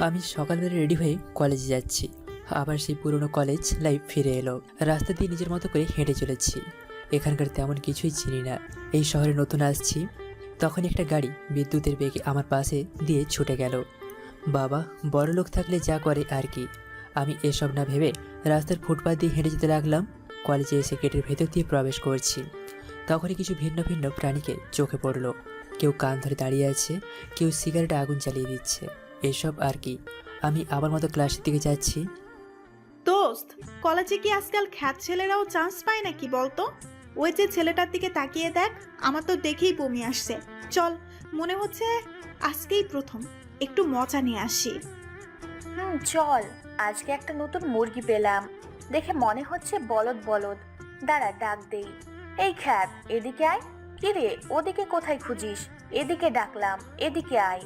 আমি সকালবেলা রেডি হয়ে কলেজে যাচ্ছি। আবার সেই পুরনো কলেজ লাইফ ফিরে এলো। রাস্তা দিয়ে নিজের মতো করে হেঁটে চলেছি। এখানকার তেমন কিছুই চিনি না। এই শহরে নতুন আসছি। তখন একটা গাড়ি বিদ্যুতের বেগে আমার পাশে দিয়ে ছুটে গেল। বাবা বড়লোক থাকলে যা করে আর কি। আমি এসব না ভেবে রাস্তার ফুটপাত দিয়ে হেঁটে যেতে লাগলাম। কলেজে এসে গেটের ভেতর দিয়ে প্রবেশ করছি। তখনই কিছু ভিন্ন ভিন্ন প্রাণীকে চোখে পড়লো। কেউ কান ধরে দাঁড়িয়ে আছে, কেউ সিগারেটে আগুন জ্বালিয়ে দিচ্ছে। এসব আর কি। আমি আবার মতো ক্লাসের দিকে যাচ্ছি। দোস্ত, কলেজে কি আজকাল খ্যাত ছেলেরাও চান্স পায় নাকি বলতো? ওই যে ছেলেটার দিকে তাকিয়ে দেখ, আমার তো দেখেই বমি আসছে। চল, মনে হচ্ছে আজকেই প্রথম, একটু মজা নিয়ে আসি। চল। আজকে একটা নতুন মুরগি পেলাম, দেখে মনে হচ্ছে বলদ বলদ। দাঁড়া, ডাক দেই। এই খ্যাত, এদিকে আয়। কিরে, ওদিকে কোথায় খুঁজিস? এদিকে ডাকলাম, এদিকে আয়।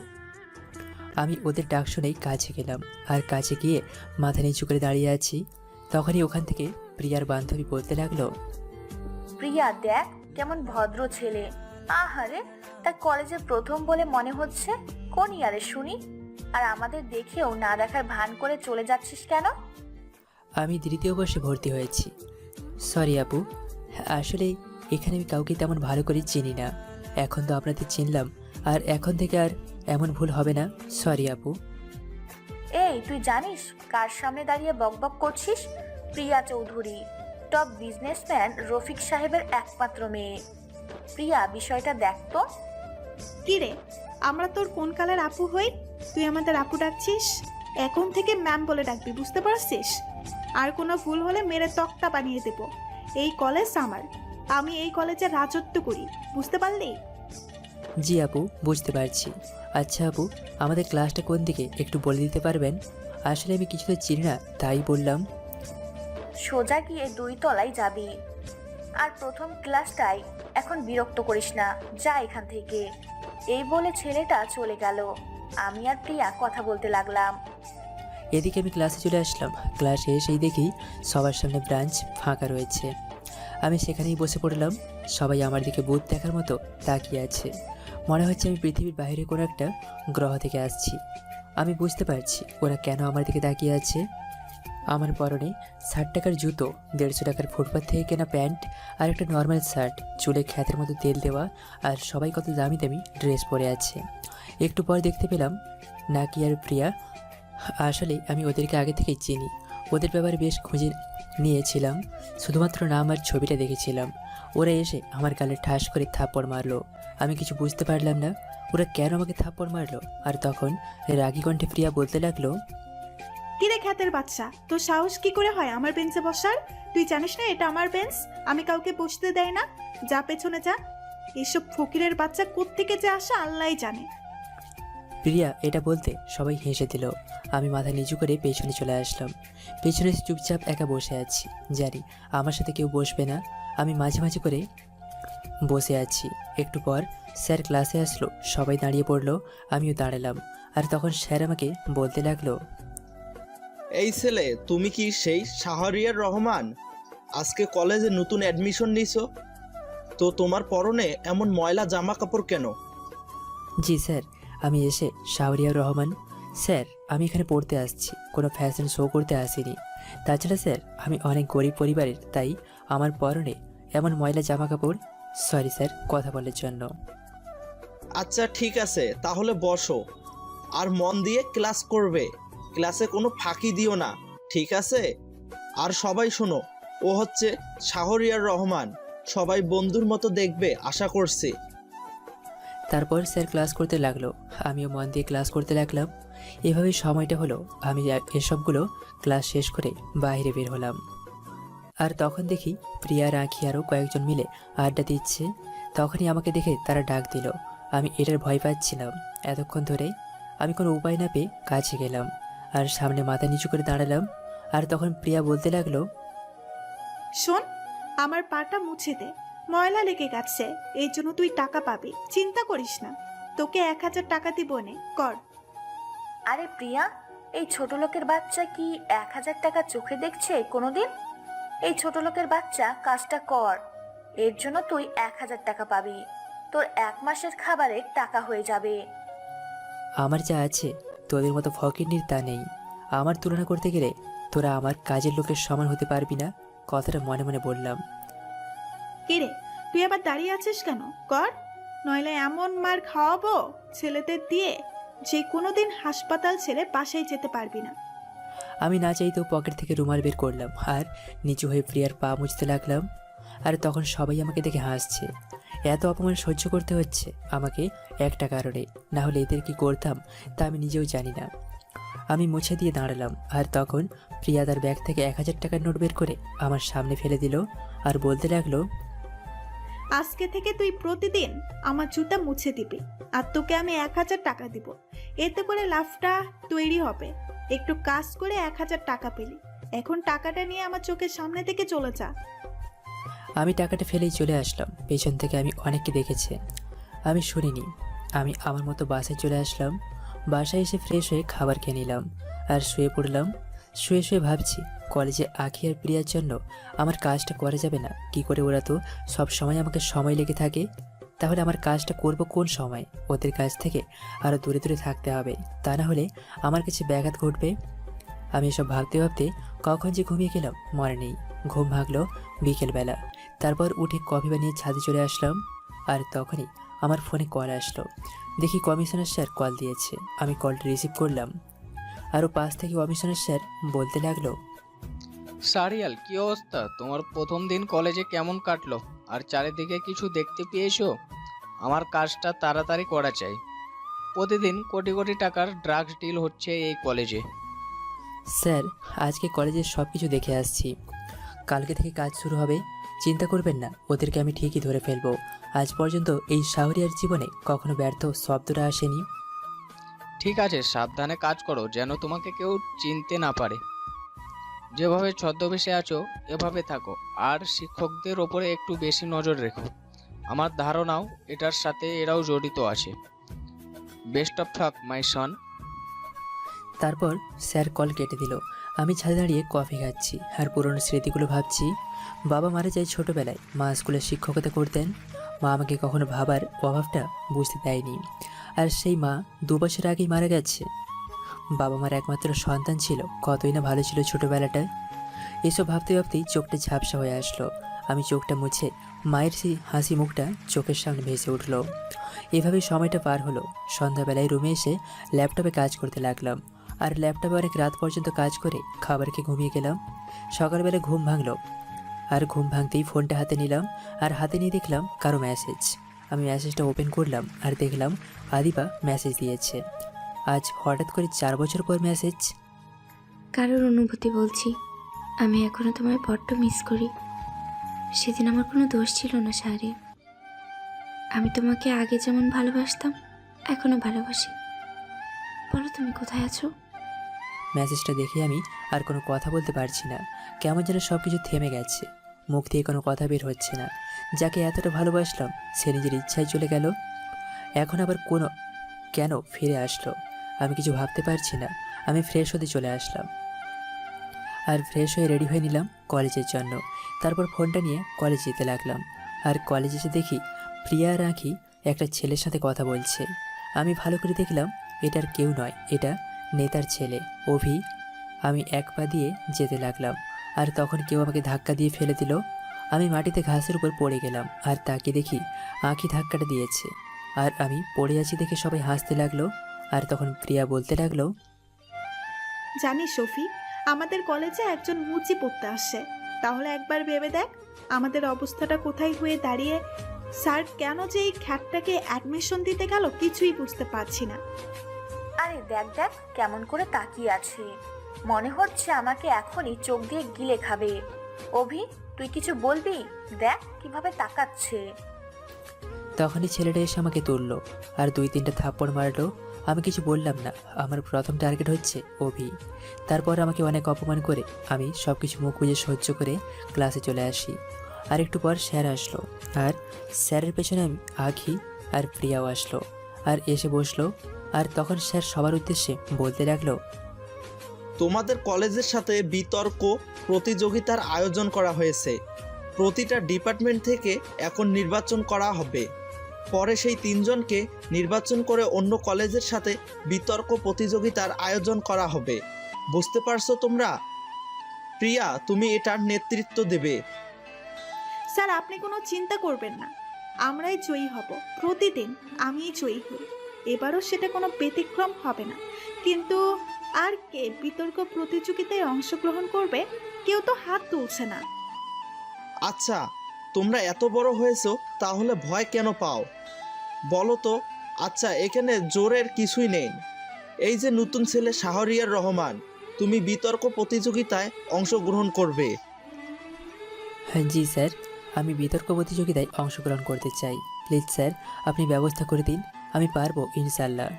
আমি ওদের ডাক শুনেই কাছে গেলাম। আর কাছে গিয়ে মাথা নিচু করে দাঁড়িয়ে আছি। তখনই ওখান থেকে প্রিয়ার বান্ধবী বলতে লাগলো, প্রিয়া দেখ, কেমন ভদ্র ছেলে। আহারে, তার কলেজে প্রথম বলে মনে হচ্ছে। কোন ইয়ারে শুনি? আর আমাদের দেখেও না দেখার ভান করে চলে যাচ্ছিস কেন? আমি দ্বিতীয় বর্ষে ভর্তি হয়েছি। সরি আপু, আসলে এখানে আমি কাউকে তেমন ভালো করে চিনি না। এখন তো আপনাদের চিনলাম, আর এখন থেকে আর এমন ভুল হবে না। সরি আপু। এই, তুই জানিস কার সামনে দাঁড়িয়ে বকবক করছিস? প্রিয়া চৌধুরী, টপ বিজনেসম্যান রফিক সাহেবের একমাত্র মেয়ে। প্রিয়া, বিষয়টা দেখ তো। কি রে, আমরা তোর কোন কালের আপু হই? তুই আমাদের আপু ডাকছিস? এখন থেকে ম্যাম বলে ডাকবি, বুঝতে পারছিস? আর কোনো ভুল হলে মেরে তক্তা বানিয়ে দেব। এই কলেজ আমার, আমি এই কলেজে রাজত্ব করি, বুঝতে পারলি? জি আপু, বুঝতে পারছি। আচ্ছা আপু, আমাদের ক্লাসটা কোন দিকে একটু বলে দিতে পারবেন? আসলে আমি কিছু তো চিনি না, তাই বললাম। সোজা গিয়ে 2 তলায় যাবি। আর প্রথম ক্লাসটাই। এখন বিরক্ত করিস না, যা এখান থেকে। এই বলে ছেলেটা চলে গেল। আমি আর প্রিয়া কথা বলতে লাগলাম। এদিকে আমি ক্লাসে চলে আসলাম। ক্লাসে এসেই দেখি সবার সামনে ব্রাঞ্চ ফাঁকা রয়েছে। আমি সেখানেই বসে পড়লাম। সবাই আমার দিকে ভূত দেখার মতো তাকিয়ে আছে। মনে হচ্ছে আমি পৃথিবীর বাইরে কোনো একটা গ্রহ থেকে আসছি। আমি বুঝতে পারছি ওরা কেন আমার দিকে তাকিয়ে আছে। আমার পরনে 60 টাকার জুতো, 150 টাকার ফুটপাথ থেকে কেনা প্যান্ট, আর একটা নর্মাল শার্ট, চুলে খ্যাতের মতো তেল দেওয়া, আর সবাই কত দামি দামি ড্রেস পরে আছে। একটু পর দেখতে পেলাম নাকি আর প্রিয়া। আসলে আমি ওদেরকে আগে থেকেই চিনি। ওদের ব্যাপারে বেশ খুঁজে নিয়েছিলাম, শুধুমাত্র নাম আর ছবিটা দেখেছিলাম। ওরা এসে আমার গালে ঠাস করে থাপ্পড় মারলো। আমি কিছু বুঝতে পারলাম না ওরা কেন আমাকে থাপ্পড় মারলো। আর তখন রাগী কণ্ঠে প্রিয়া বলতে লাগলো, কি রে খ্যাতের বাচ্চা, তোর সাহস কি করে হয় আমার বেঞ্চে বসার? তুই জানিস না এটা আমার বেঞ্চ? আমি কাউকে বসতে দেয় না। যা পেছনে যা। এইসব ফকিরের বাচ্চা কোত্থেকে যে আসে আল্লাহই জানে। প্রিয়া এটা বলতে সবাই হেসে দিল। আমি মাথা নিচু করে পেছনে চলে আসলাম। পেছনে চুপচাপ একা বসে আছি, জানি আমার সাথে কেউ বসবে না। আমি মাঝে মাঝে করে বসে আছি। একটু পর স্যার ক্লাসে আসলো, সবাই দাঁড়িয়ে পড়লো, আমিও দাঁড়ালাম। আর তখন স্যার আমাকে বলতে লাগলো, এই ছেলে, তুমি কি সেই শাহরিয়ার রহমান? আজকে কলেজে নতুন অ্যাডমিশন নিছো? তো তোমার পরনে এমন ময়লা জামা কাপড় কেন? জি স্যার, আমি এসে শাহরিয়ার রহমান। স্যার, আমি এখানে পড়তে আসছি, কোনো ফ্যাশন শো করতে আসিনি। তাছাড়া স্যার, আমি অনেক গরিব পরিবারের, তাই আমার পরনে এমন ময়লা জামা কাপড়। সরি স্যার কথা বলার জন্য। আচ্ছা ঠিক আছে, তাহলে বসো। আর মন দিয়ে ক্লাস করবে। ক্লাসে কোনো ফাঁকি দিও না, ঠিক আছে? আর সবাই শোনো, ও হচ্ছে শাহরিয়ার রহমান। সবাই বন্ধুর মতো দেখবে আশা করছি। তারপর স্যার ক্লাস করতে লাগলো, আমিও মন দিয়ে ক্লাস করতে লাগলাম। এভাবেই সময়টা হলো। আমি এসবগুলো ক্লাস শেষ করে বাইরে বের হলাম। আর তখন দেখি প্রিয়া, রাখি আরও কয়েকজন মিলে আড্ডা দিচ্ছে। তখনই আমাকে দেখে তারা ডাক দিল। আমি এটার ভয় পাচ্ছিলাম এতক্ষণ ধরে। আমি কোনো উপায় না পেয়ে কাছে গেলাম আর সামনে মাথা নিচু করে দাঁড়ালাম। আর তখন প্রিয়া বলতে লাগলো, শোন, আমার পাটা মুছে দে, ময়লা লেগে গেছে। এই জন্য তুই টাকা পাবি, চিন্তা করিস না। তোকে 1000 টাকা দিব, নে কর। আরে প্রিয়া, এই ছোট লোকের বাচ্চা কি 1000 টাকা চোখে দেখছে কোনোদিন? এই ছোট লোকের বাচ্চা, কাজটা কর। এর জন্য তুই 1000 টাকা পাবি। তোর 1 মাসের খাবারের টাকা হয়ে যাবে। আমার যা আছে তোদের মতো ফকিরনির তা নেই। আমার তুলনা করতে গেলে তোরা আমার কাজের লোকের সমান হতে পারবি না। কথাটা মনে মনে বললাম। কিরে, তুই আবার দাঁড়িয়ে আছিস কেন? কর, নইলে এমন মার খাওয়াবো ছেলেদের দিয়ে যে কোনোদিন হাসপাতাল ছেড়ে বাসায় যেতে পারবি না। আমি না চাইতেও পকেট থেকে রুমাল বের করলাম আর নিচু হয়ে প্রিয়ার পা মুছতে লাগলাম। আর তখন সবাই আমাকে দেখে হাসছে। এত অপমান সহ্য করতে হচ্ছে আমাকে একটা কারণে, না হলে এদের কি করতাম তা আমি নিজেও জানি না। আমি মুছে দিয়ে দাঁড়ালাম আর তখন প্রিয়া তার ব্যাগ থেকে 1000 টাকার নোট বের করে আমার সামনে ফেলে দিল আর বলতে লাগলো, আজকে থেকে তুই প্রতিদিন আমার জুতা মুছে দিবি, আর তোকে আমি 1000 টাকা দিব। এতে করে লাভটা তৈরি হবে। একটু কাজ করে 1000 টাকা পেলি। এখন টাকাটা নিয়ে আমার চোখের সামনে থেকে চলে যা। আমি টাকাটা ফেলেই চলে আসলাম। পেছন থেকে আমি অনেককে দেখেছে, আমি শুনিনি। আমি আমার মতো বাসায় চলে আসলাম। বাসায় এসে ফ্রেশ হয়ে খাবার খেয়ে নিলাম আর শুয়ে পড়লাম। শুয়ে শুয়ে ভাবছি, কলেজে আঁখি আর প্রিয়ার জন্য আমার কাজটা করা যাবে না কি করে? ওরা তো সব সময় আমাকে সময় লেগে থাকে। তাহলে আমার কাজটা করব কোন সময়? ওদের কাছ থেকে আরও দূরে দূরে থাকতে হবে, তা না হলে আমার কাছে ব্যাঘাত ঘটবে। আমি এসব ভাবতে ভাবতে কখন যে ঘুমিয়ে গেলাম মনে নেই। ঘুম ভাগলো বিকেলবেলা। তারপর উঠে কফি বানিয়ে ছাদে চলে আসলাম। আর তখনই আমার ফোনে কল আসলো। দেখি কমিশনার স্যার কল দিয়েছে। আমি কলটা রিসিভ করলাম। আরও পাশ থেকে কমিশনার স্যার বলতে লাগলো, সারিয়াল, কি অবস্থা তোমার? প্রথম দিন কলেজে কেমন কাটলো? আর চারিদিকে কিছু দেখতে পেয়েছো? আমার কাজটা তাড়াতাড়ি করা চাই। প্রতিদিন কোটি কোটি টাকার ড্রাগস ডিল হচ্ছে এই কলেজে। স্যার আজকে কলেজের সব কিছু দেখে আসছি। কালকে থেকে কাজ শুরু হবে। চিন্তা করবেন না, ওদেরকে আমি ঠিকই ধরে ফেলবো। আজ পর্যন্ত এই শাহরিয়ার জীবনে কখনো ব্যর্থ শব্দটা আসেনি। ঠিক আছে, সাবধানে কাজ করো যেন তোমাকে কেউ চিনতে না পারে। যেভাবে ছদ্মবেশে আছো এভাবে থাকো, আর শিক্ষকদের ওপরে একটু বেশি নজর রেখো। আমার ধারণাও এটার সাথে এরাও জড়িত আছে। বেস্ট অফ লাক মাই সন। তারপর স্যার কল কেটে দিল। আমি ছাদে দাঁড়িয়ে কফি খাচ্ছি আর পুরনো স্মৃতিগুলো ভাবছি। বাবা মারা যায় ছোটোবেলায়। মা স্কুলে শিক্ষকতা করতেন। মা আমাকে কখনো ভাবার অভাবটা বুঝতে দেয়নি। আর সেই মা 2 বছর আগেই মারা গেছে। বাবা মার একমাত্র সন্তান ছিল, কতই না ভালো ছিল ছোটোবেলাটায়। এসব ভাবতে ভাবতেই চোখটা ঝাপসা হয়ে আসলো। আমি চোখটা মুছে মায়ের সেই হাসি মুখটা চোখের সামনে ভেসে উঠলো। এভাবে সময়টা পার হলো। সন্ধ্যাবেলায় রুমে এসে ল্যাপটপে কাজ করতে লাগলাম। আর ল্যাপটপে অনেক রাত পর্যন্ত কাজ করে খাবার খেয়ে ঘুমিয়ে গেলাম। সকালবেলা ঘুম ভাঙলো। আর ঘুম ভাঙতেই ফোনটা হাতে নিলাম আর হাতে নিয়ে দেখলাম কারো মেসেজ। আমি মেসেজটা ওপেন করলাম আর দেখলাম আদিবা মেসেজ দিয়েছে। আজ হঠাৎ করে 4 বছর পর মেসেজ। কারোর অনুভূতি বলছি, আমি এখনো তোমায় বড্ড মিস করি। সেদিন আমার কোনো দোষ ছিল না সারে। আমি তোমাকে আগে যেমন ভালোবাসতাম এখনো ভালোবাসি। বলো তুমি কোথায় আছো? মেসেজটা দেখে আমি আর কোনো কথা বলতে পারছি না। কেমন যেন সব কিছু থেমে গেছে। মুখ দিয়ে কোনো কথা বের হচ্ছে না। যাকে এতটা ভালোবাসলাম সে নিজের ইচ্ছায় চলে গেল। এখন আবার কেন ফিরে আসলো আমি কিছু ভাবতে পারছি না। আমি ফ্রেশ হতে চলে আসলাম আর ফ্রেশ হয়ে রেডি হয়ে নিলাম কলেজের জন্য। তারপর ফোনটা নিয়ে কলেজ যেতে লাগলাম। আর কলেজে এসে দেখি প্রিয়া আর আঁখি একটা ছেলের সাথে কথা বলছে। আমি ভালো করে দেখলাম এটার কেউ নয়, এটা নেতার ছেলে অভি। আমি এক পা দিয়ে যেতে লাগলাম আর তখন কেউ আমাকে ধাক্কা দিয়ে ফেলে দিল। আমি মাটিতে ঘাসের উপর পড়ে গেলাম আর তাকে দেখি আঁখি ধাক্কাটা দিয়েছে। আর আমি পড়ে আছি দেখে সবাই হাসতে লাগলো। আর তখন প্রিয়া বলতে লাগলো, জানিস শফি, আমাদের কলেজে একজন মুচি পড়তে আসে। তাহলে একবার ভেবে দেখ আমাদের অবস্থাটা কোথায় হয়ে দাঁড়িয়ে। স্যার কেন যে এই খ্যাটটাকে অ্যাডমিশন দিতে গেল কিছুই বুঝতে পারছি না। আরে দেখ দেখ কেমন করে তাকিয়ে আছে, মনে হচ্ছে আমাকে এখনই চোখ দিয়ে গিলে খাবে। অভি, তুই কিছু বলবি? দেখ কিভাবে তাকাচ্ছে। তখনই ছেলেটা এসে আমাকে তুললো আর 2-3টা থাপ্পড় মারলো। আমি কিছু বললাম না। আমার প্রথম টার্গেট হচ্ছে অভি। তারপর আমাকে অনেক অপমান করে আমি সব কিছু মুখ বুজে সহ্য করে ক্লাসে চলে আসি। আর একটু পর স্যার আসলো আর স্যারের পেছনে আমি আঁখি আর প্রিয়াও আসলো আর এসে বসলো। আর তখন স্যার সবার উদ্দেশ্যে বলতে লাগলো, তোমাদের কলেজের সাথে বিতর্ক প্রতিযোগিতার আয়োজন করা হয়েছে। প্রতিটা ডিপার্টমেন্ট থেকে এখন নির্বাচন করা হবে। পরে সেই 3 জনকে নির্বাচন করে অন্য কলেজের সাথে বিতর্ক প্রতিযোগিতার আয়োজন করা হবে। বুঝতে পারছো তোমরা? প্রিয়া, তুমি এটার নেতৃত্ব দেবে। স্যার, আপনি কোনো চিন্তা করবেন না, আমরাই জয়ী হব। প্রতিদিন আমিই জয়ী হই, এবারও সেটা কোনো ব্যতিক্রম হবে না। কিন্তু আর কে বিতর্ক প্রতিযোগিতায় অংশগ্রহণ করবে? কেউ তো হাত তুলছে না। আচ্ছা, তোমরা এত বড় হয়েছো, তাহলে ভয় কেন পাও বলো তো? আচ্ছা, এখানে জোরের কিছুই নেই। এই যে নতুন ছেলে শাহরিয়ার রহমান, তুমি বিতর্ক প্রতিযোগিতায় অংশগ্রহণ করবে। হ্যাঁ জি স্যার, আমি বিতর্ক প্রতিযোগিতায় অংশগ্রহণ করতে চাই। প্লিজ স্যার, আপনি ব্যবস্থা করে দিন, আমি পারবো ইনশাল্লাহ।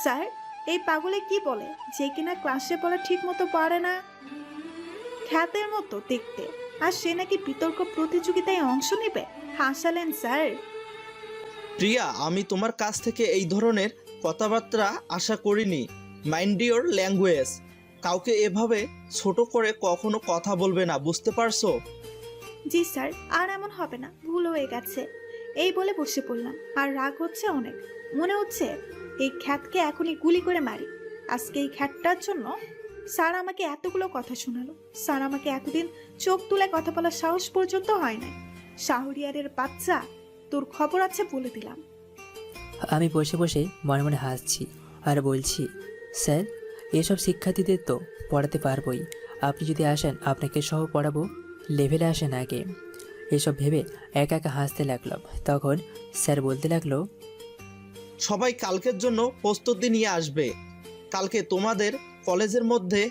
স্যার, এই পাগলে কি বলে যে কিনা ক্লাসে পড়া ঠিক মতো পারে না, খ্যাতের মতো দেখতে, আর সে নাকি বিতর্ক প্রতিযোগিতায় অংশ নেবে? হাসালেন স্যার। প্রিয়া, আমি তোমার কাছ থেকে এই ধরনের কথাবার্তা আশা করিনি। Mind your language. কাউকে এভাবে ছোট করে কখনো কথা বলবে না, বুঝতে পারছো? জি স্যার, আর এমন হবে না, ভুল হয়ে গেছে। এই বলে বসে পড়লাম, আর রাগ হচ্ছে অনেক। মনে হচ্ছে এই খ্যাতকে এখনই গুলি করে মারি। আজকে এই খ্যাতটার জন্য স্যার আমাকে এতগুলো কথা শোনালো। স্যার আমাকে এতদিন চোখ তুলে কথা বলার সাহস পর্যন্ত হয় নাই। শাহরিয়ারের বাচ্চা, তোর খবর আছে বলে দিলাম। আমি বসে বসে মনে মনে হাসছি আর বলছি, স্যার, এসব শিক্ষার্থীদের তো পড়াতে পারবই। আপনি যদি আসেন আপনাকে সহ পড়াবো, লেভেলে আসেন আগে। এসব ভেবে একা একা হাসতে লাগলাম। তখন স্যার বলতে লাগলো, সবাই কালকের জন্য প্রস্তুতি নিয়ে আসবে। কালকে তোমাদের কলেজের মধ্যে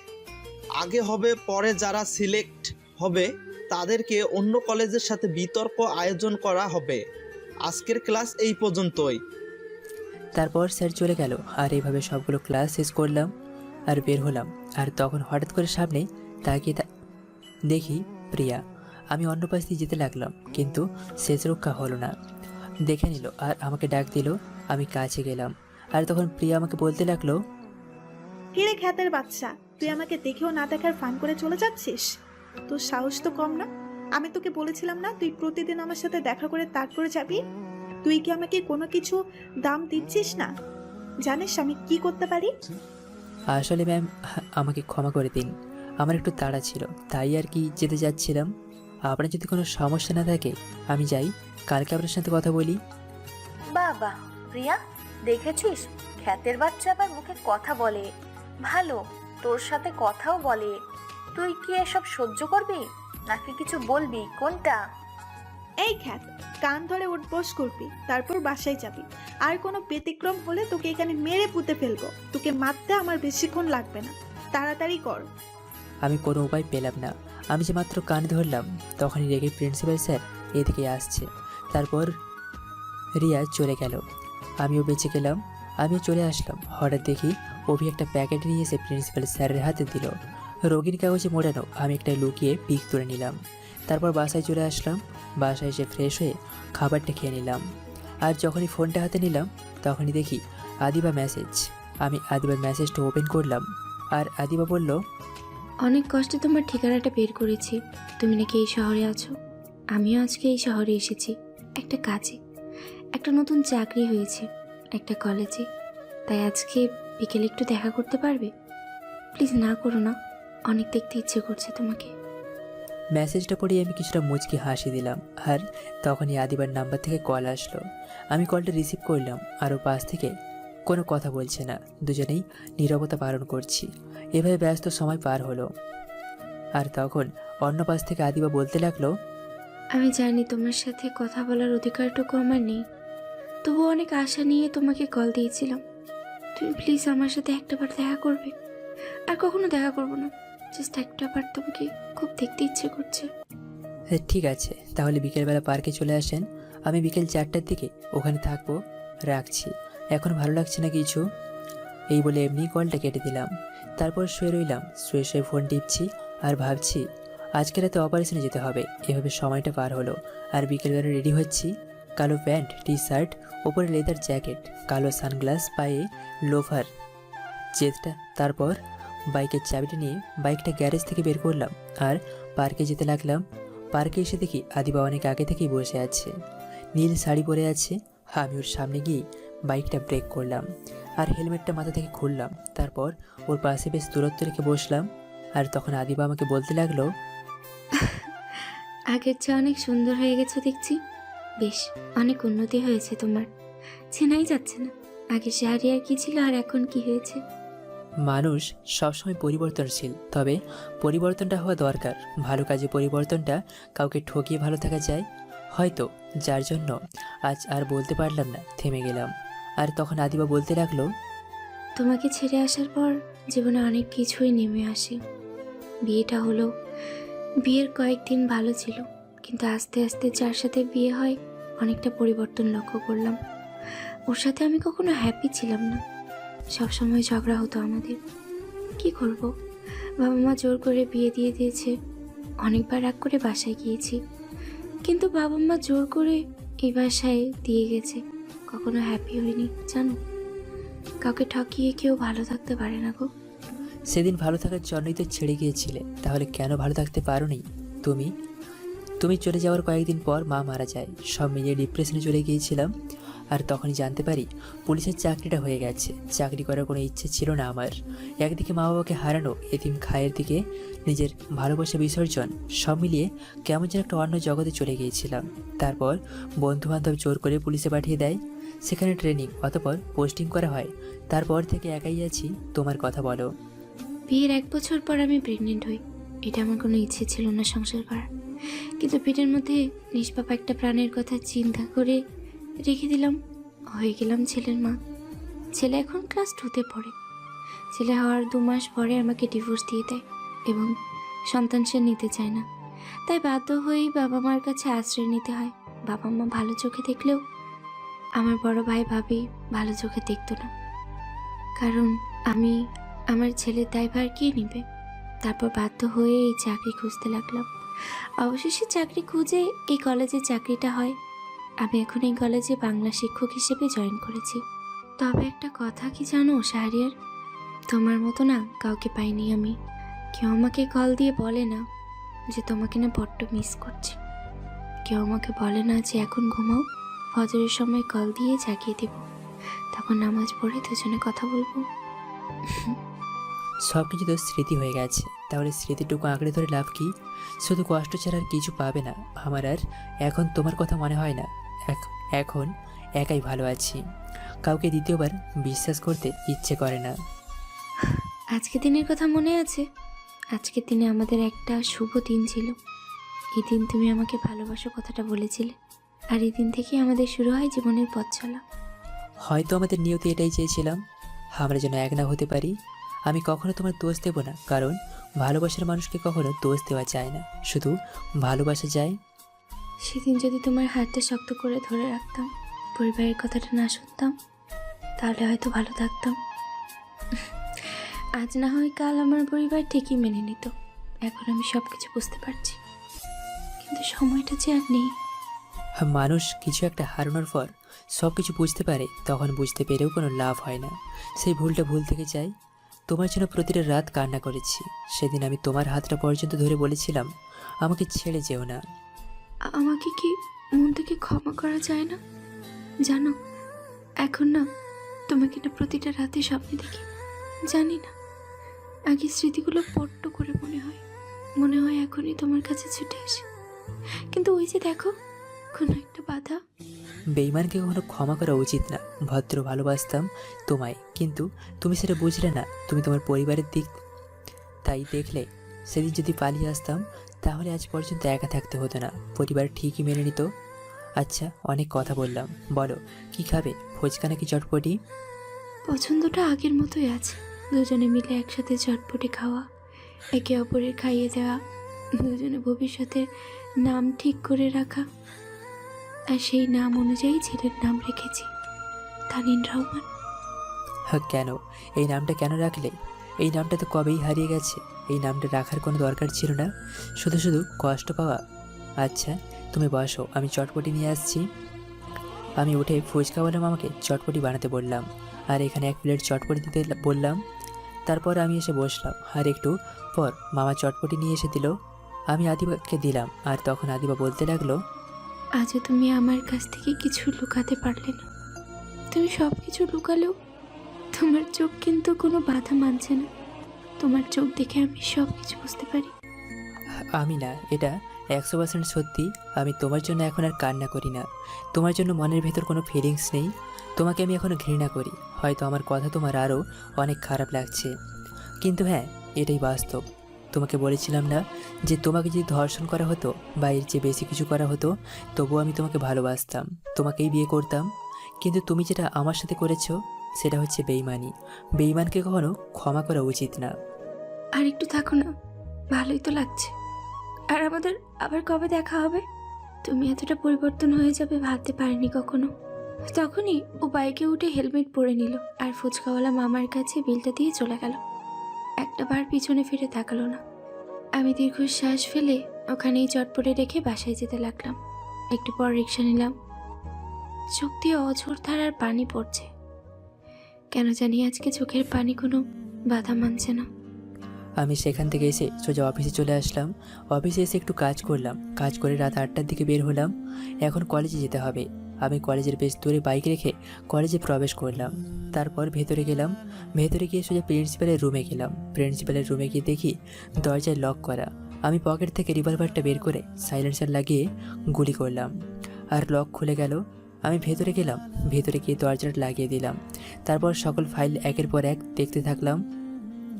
আগে হবে, পরে যারা সিলেক্ট হবে তাদেরকে অন্য কলেজের সাথে বিতর্ক আয়োজন করা হবে। আজকের ক্লাস এই পর্যন্তই। তারপর স্যার চলে গেল। আর এইভাবে সবগুলো ক্লাস শেষ করলাম আর বের হলাম। আর তখন হঠাৎ করে সামনে তাকিয়ে দেখি প্রিয়া। আমি অন্য পাশ দিয়ে যেতে লাগলাম, কিন্তু শেষ রক্ষা হলো না। দেখে নিল আর আমাকে ডাক দিল। আমি কাছে গেলাম, আর তখন প্রিয়া আমাকে বলতে লাগলো, কিরে খ্যাতের বাচ্চা, তুই আমাকে দেখেও না দেখার ফান করে চলে যাচ্ছিস? তোর সাহস তো কম না। আমি তোকে বলেছিলাম না তুই প্রতিদিন আমার সাথে দেখা করে তারপরে যাবি? তুই কি আমাকে কোনো কিছু দাম দিচ্ছিস না? জানিস আমি কি করতে পারি? আসলে ম্যাম, আমাকে ক্ষমা করে দিন, আমার একটু তাড়া ছিল, তাই আর কি যেতে যাচ্ছিলাম। আপনার যদি কোনো সমস্যা না থাকে আমি যাই, কালকে আপনার সাথে কথা বলি। বাবা, প্রিয়া, দেখেছিস খ্যাতের বাচ্চা আবার মুখে কথা বলে। ভালো, তোর সাথে কথাও বলে। তুই কি এসব সহ্য করবি নাকি কিছু বলবি, কোনটা? এই খ্যাত, কান ধরে উঠবস করবি, তারপর বাসায় যাবি। আর কোনো ব্যতিক্রম হলে তোকে এখানে মেরে পুঁতে ফেলবো। তোকে মারতে আমার বেশিক্ষণ লাগবে না, তাড়াতাড়ি কর। আমি কোনো উপায় পেলাম না। আমি যে মাত্র কান ধরলাম, তখনই রেগে প্রিন্সিপাল স্যার এদিকে আসছে। তারপর রিয়া চলে গেল, আমিও বেঁচে গেলাম। আমি চলে আসলাম, হঠাৎ দেখি অভি একটা প্যাকেট নিয়ে এসে প্রিন্সিপাল স্যারের হাতে দিল। রঙিন কাগজে মোড়ানো। আমি একটা লুকিয়ে পিক তুলে নিলাম। তারপর বাসায় চলে আসলাম। বাসায় এসে ফ্রেশ হয়ে খাবারটা খেয়ে নিলাম। আর যখনই ফোনটা হাতে নিলাম, তখনই দেখি আদিবা মেসেজ। আমি আদিবার মেসেজটা ওপেন করলাম, আর আদিবা বলল, অনেক কষ্টে তোমার ঠিকানাটা বের করেছি। তুমি নাকি এই শহরে আছো। আমিও আজকে এই শহরে এসেছি একটা কাজে। একটা নতুন চাকরি হয়েছে একটা কলেজে, তাই আজকে বিকেলে একটু দেখা করতে পারবে? প্লিজ না করো না, অনেক দেখতে ইচ্ছে করছে তোমাকে। মেসেজটা পড়ে আমি কিছুটা মুচকি হাসি দিলাম। আর তখনই আদিবার নাম্বার থেকে কল আসলো। আমি কলটা রিসিভ করলাম, আরও পাশ থেকে কোনো কথা বলছে না, দুজনেই নীরবতা পালন করছি। এভাবে ব্যস্ত সময় পার হলো। আর তখন অন্য পাশ থেকে আদিবা বলতে লাগলো, আমি জানি তোমার সাথে কথা বলার অধিকারটুকু আমার নেই, তবুও অনেক আশা নিয়ে তোমাকে কল দিয়েছিলাম। তুমি প্লিজ আমার সাথে একটাবার দেখা করবে? আর কখনো দেখা করবো না, জাস্ট একটাবার তোমাকে খুব দেখতে ইচ্ছে করছে। হ্যাঁ ঠিক আছে, তাহলে বিকেলবেলা পার্কে চলে আসেন। আমি বিকেল 4টার দিকে ওখানে থাকবো। রাখছি, এখন ভালো লাগছে না কিছু। এই বলে এমনি কলটা কেটে দিলাম। তারপর শুয়ে রইলাম। শুয়ে শুয়ে ফোন টিপছি আর ভাবছি আজকে রাতে অপারেশনে যেতে হবে। এভাবে সময়টা পার হলো। আর বিকেলবেলা রেডি হচ্ছি। কালো প্যান্ট, টি শার্ট, ওপরে লেদার জ্যাকেট, কালো সানগ্লাস, পায়ে লোফার, জেদটা। তারপর বাইকের চাবিটা নিয়ে বাইকটা গ্যারেজ থেকে বের করলাম আর পার্কে যেতে লাগলাম। পার্কে এসে দেখি আদিবা অনেক আগে থেকেই বসে আছে। নীল শাড়ি পরে আছে। আমি ওর সামনে গিয়ে বাইকটা ব্রেক করলাম আর হেলমেটটা মাথা থেকে খুললাম। তারপর ওর পাশে বেশ দূরত্ব রেখে বসলাম। আর তখন আদিবা আমাকে বলতে লাগলো, আগের চেয়ে অনেক সুন্দর হয়ে গেছো দেখছি। বেশ, অনেক উন্নতি হয়েছে তোমার, চেনাই যাচ্ছে না আগে শাড়ি আর কি ছিল আর এখন কি হয়েছে। মানুষ সবসময় পরিবর্তনশীল, তবে পরিবর্তনটা হওয়া দরকার। ভালো কাজে পরিবর্তনটা কাউকে ঠকিয়ে ভালো থাকা যায় হয়তো, যার জন্য আজ আর বলতে পারলাম না, থেমে গেলাম। আর তখন আদিবা বলতে লাগলো, তোমাকে ছেড়ে আসার পর জীবনে অনেক কিছুই নেমে আসে। বিয়েটা হলো, বিয়ের কয়েকদিন ভালো ছিল, কিন্তু আস্তে আস্তে যার সাথে বিয়ে হয় অনেকটা পরিবর্তন লক্ষ্য করলাম। ওর সাথে আমি কখনো হ্যাপি ছিলাম না, সবসময় ঝগড়া হতো আমাদের। কি করব, বাবা মা জোর করে বিয়ে দিয়ে দিয়েছে। অনেকবার রাগ করে বাসায় গিয়েছি, কিন্তু বাবা মা জোর করে এই বাসায় দিয়ে গেছে। কখনো হ্যাপি হইনি জানো। কাউকে ঠকিয়ে কেউ ভালো থাকতে পারে না গো। সেদিন ভালো থাকার জন্যই তো ছেড়ে গিয়েছিলে, তাহলে কেন ভালো থাকতে পারোনি? তুমি তুমি চলে যাওয়ার কয়েকদিন পর মা মারা যায়, সব মিলিয়ে ডিপ্রেশনে চলে গিয়েছিলাম। আর তখনই জানতে পারি পুলিশের চাকরিটা হয়ে গেছে। চাকরি করার কোনো ইচ্ছে ছিল না আমার। একদিকে মা বাবাকে হারানো, এতিম খায়ের দিকে নিজের ভালোবাসা বিসর্জন, সব মিলিয়ে কেমন যেন একটা অন্য জগতে চলে গিয়েছিলাম। তারপর বন্ধুবান্ধব জোর করে পুলিশে পাঠিয়ে দেয়, সেখানে ট্রেনিং, অতঃপর পোস্টিং করা হয়। তারপর থেকে একাই আছি। তোমার কথা বলো। বিয়ের 1 বছর পর আমি প্রেগনেন্ট হই। এটা আমার কোনো ইচ্ছে ছিল না সংসার করার, কিন্তু পেটের মধ্যে নিষ্পাপ একটা প্রাণের কথা চিন্তা করে রেখে দিলাম। হয়ে গেলাম ছেলের মা। ছেলে এখন ক্লাস 2তে পড়ে। ছেলে হওয়ার 2 মাস পরে আমাকে ডিভোর্স দিয়ে দেয় এবং সন্তান সে নিতে চায় না। তাই বাধ্য হয়েই বাবা মার কাছে আশ্রয় নিতে হয়। বাবা মা ভালো চোখে দেখলেও আমার বড় ভাই ভাবি ভালো চোখে দেখতো না, কারণ আমি আমার ছেলের দায়ভার কে নেবে। তারপর বাধ্য হয়ে এই চাকরি খুঁজতে লাগলাম। অবশেষে চাকরি খুঁজে এই কলেজে চাকরিটা হয়। আমি এখন এই কলেজে বাংলা শিক্ষক হিসেবে জয়েন করেছি। তবে একটা কথা কি জানো শাহরিয়ার, তোমার মতো না কাউকে পাইনি আমি। কেউ আমাকে কল দিয়ে বলে না যে তোমাকে না বড্ড মিস করছি। কেউ আমাকে বলে না যে এখন ঘুমাও, ফজরের সময় কল দিয়ে জাগিয়ে দেব, তখন নামাজ পড়ে দুজনে কথা বলবো। সব কিছু তো স্মৃতি হয়ে গেছে, তাহলে স্মৃতিটুকু আঁকড়ে ধরে লাভ কি? শুধু কষ্ট ছাড়া আর কিছু পাবে না। আমার আর এখন তোমার কথা মনে হয় না। এখন একাই ভালো আছি। কাউকে দ্বিতীয়বার বিশ্বাস করতে ইচ্ছে করে না। আজকে দিনের কথা মনে আছে? আজকের দিনে আমাদের একটা শুভ দিন ছিল। এই দিন তুমি আমাকে ভালোবাসো কথাটা বলেছিলে, আর এই দিন থেকেই আমাদের শুরু হয় জীবনের পথ চলা। হয়তো আমাদের নিয়তি এটাই চেয়েছিলাম, আমরা যেন এক না হতে পারি। আমি কখনো তোমার দোষ দেব না, কারণ ভালোবাসার মানুষকে কখনো দোষ দেওয়া যায় না, শুধু ভালোবাসা যায়। সেদিন যদি তোমার হাতটা শক্ত করে ধরে রাখতাম, পরিবারের কথাটা না শুনতাম, তাহলে হয়তো ভালো থাকতাম। আজ না হয় কাল আমার পরিবার ঠিকই মেনে নিত। এখন আমি সব কিছু বুঝতে পারছি, কিন্তু সময়টা যে আর নেই। মানুষ কিছু একটা হারানোর পর সব কিছু বুঝতে পারে, তখন বুঝতে পেরেও কোনো লাভ হয় না। সেই ভুলটা ভুল থেকে যায়। তোমার জন্য প্রতিটা রাত কান্না করেছি। সেদিন আমি তোমার হাতটা পর্যন্ত ধরে বলেছিলাম, আমাকে ছেড়ে যেও না। আমাকে কি মন থেকে ক্ষমা করা যায় না? জানো, এখন না তোমাকে না প্রতিটা রাতে স্বপ্নে দেখি। জানি না, আগে স্মৃতিগুলো বড্ড করে মনে হয় এখনই তোমার কাছে ছুটে আসে, কিন্তু ওই যে দেখো কোনো একটা বাধা। বেঈমানকে কখনো ক্ষমা করা উচিত না। ভদ্র ভালোবাসতাম তোমায়, কিন্তু তুমি সেটা বুঝলে না। তুমি তোমার পরিবারের দিক তাই দেখলে। সেদিন যদি পালিয়ে আসতাম তাহলে আজ পর্যন্ত একা থাকতে হতো না। পরিবার ঠিকই মেনে নিত। আচ্ছা, অনেক কথা বললাম, বলো কি খাবে? ফুচকা নাকি চটপটি? পছন্দটা আগের মতোই আছে। দুজনে মিলে একসাথে চটপটি খাওয়া, একে অপরের খাইয়ে দেওয়া, দুজনে ভবিষ্যতের নাম ঠিক করে রাখা। আর সেই নাম অনুযায়ী ছেলের নাম রেখেছি তানিন রহমান। হ্যাঁ, কেন এই নামটা কেন রাখলে? এই নামটা তো কবেই হারিয়ে গেছে। এই নামটা রাখার কোনো দরকার ছিল না, শুধু শুধু কষ্ট পাওয়া। আচ্ছা তুমি বসো, আমি চটপটি নিয়ে আসছি। আমি উঠে ফুচকাওয়ালা মামাকে চটপটি বানাতে বললাম, আর এখানে 1 প্লেট চটপটি দিতে বললাম। তারপর আমি এসে বসলাম, আর একটু পর মামা চটপটি নিয়ে এসে দিল। আমি আদিবাকে দিলাম, আর তখন আদিবা বলতে লাগলো, আজও তুমি আমার কাছ থেকে কিছু লুকাতে পারলে না। তুমি সব কিছু লুকালেও তোমার চোখ কিন্তু কোনো বাধা মানছে না। তোমার চোখ দেখে আমি সব কিছু বুঝতে পারি। আমি না, এটা 100% সত্যি। আমি তোমার জন্য এখন আর কান্না করি না। তোমার জন্য মনের ভেতর কোনো ফিলিংস নেই। তোমাকে আমি এখনও ঘৃণা করি। হয়তো আমার কথা তোমার আরও অনেক খারাপ লাগছে, কিন্তু হ্যাঁ, এটাই বাস্তব। তোমাকে বলেছিলাম না যে তোমাকে যদি ধর্ষণ করা হতো বা এর চেয়ে বেশি কিছু করা হতো, তবুও আমি তোমাকে ভালোবাসতাম, তোমাকেই বিয়ে করতাম। কিন্তু তুমি যেটা আমার সাথে করেছো সেটা হচ্ছে বেইমানি। বেইমানকে কখনো ক্ষমা করা উচিত না। আর একটু থাকো না, ভালোই তো লাগছে। আর আমাদের আবার কবে দেখা হবে? তুমি এতটা পরিবর্তন হয়ে যাবে ভাবতে পারিনি কখনো। তখনই ও বাইকে উঠে হেলমেট পরে নিল আর ফুচকাওয়ালা মামার কাছে বিলটা দিয়ে চলে গেল। একটা বার পিছনে ফিরে তাকালো না। আমি দীর্ঘশ্বাস ফেলে ওখানেই চটপটে রেখে বাসায় যেতে লাগলাম। একটু পর রিক্সা নিলাম। চোখ দিয়ে অঝোর ধারার পানি পড়ছে। কেন জানি আজকে চোখের পানি কোনো বাধা মানছে না। আমি সেখান থেকে এসে সোজা অফিসে চলে আসলাম। অফিসে এসে একটু কাজ করলাম। কাজ করে রাত 8টার দিকে বের হলাম। এখন কলেজে যেতে হবে। আমি কলেজের বেশ দূরে বাইক রেখে কলেজে প্রবেশ করলাম। তারপর ভেতরে গেলাম। ভেতরে গিয়ে সোজা প্রিন্সিপালের রুমে গেলাম। প্রিন্সিপালের রুমে গিয়ে দেখি দরজায় লক করা। আমি পকেট থেকে রিভলভারটা বের করে সাইলেন্সার লাগিয়ে গুলি করলাম, আর লক খুলে গেল। আমি ভেতরে গেলাম। ভেতরে গিয়ে দরজাটা লাগিয়ে দিলাম। তারপর সকল ফাইল একের পর এক দেখতে থাকলাম,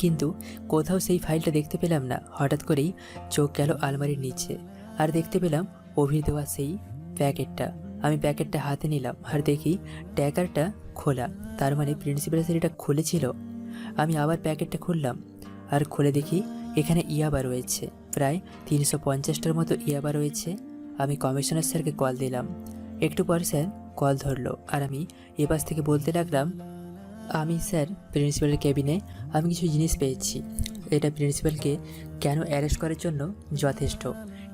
কিন্তু কোথাও সেই ফাইলটা দেখতে পেলাম না। হঠাৎ করেই চোখ গেল আলমারির নিচে, আর দেখতে পেলাম অভির দেওয়া সেই প্যাকেটটা। আমি প্যাকেটটা হাতে নিলাম আর দেখি ট্যাকারটা খোলা। তার মানে প্রিন্সিপাল স্যার এটা খুলেছিল। আমি আবার প্যাকেটটা খুললাম আর খুলে দেখি এখানে ইয়াবা রয়েছে, প্রায় 350টার মতো ইয়াবা রয়েছে। আমি কমিশনার স্যারকে কল দিলাম। একটু পর স্যার কল ধরলো, আর আমি এপাশ থেকে বলতে লাগলাম, আমি স্যার প্রিন্সিপালের কেবিনে আমি কিছু জিনিস পেয়েছি। এটা প্রিন্সিপালকে কেন অ্যারেস্ট করার জন্য যথেষ্ট,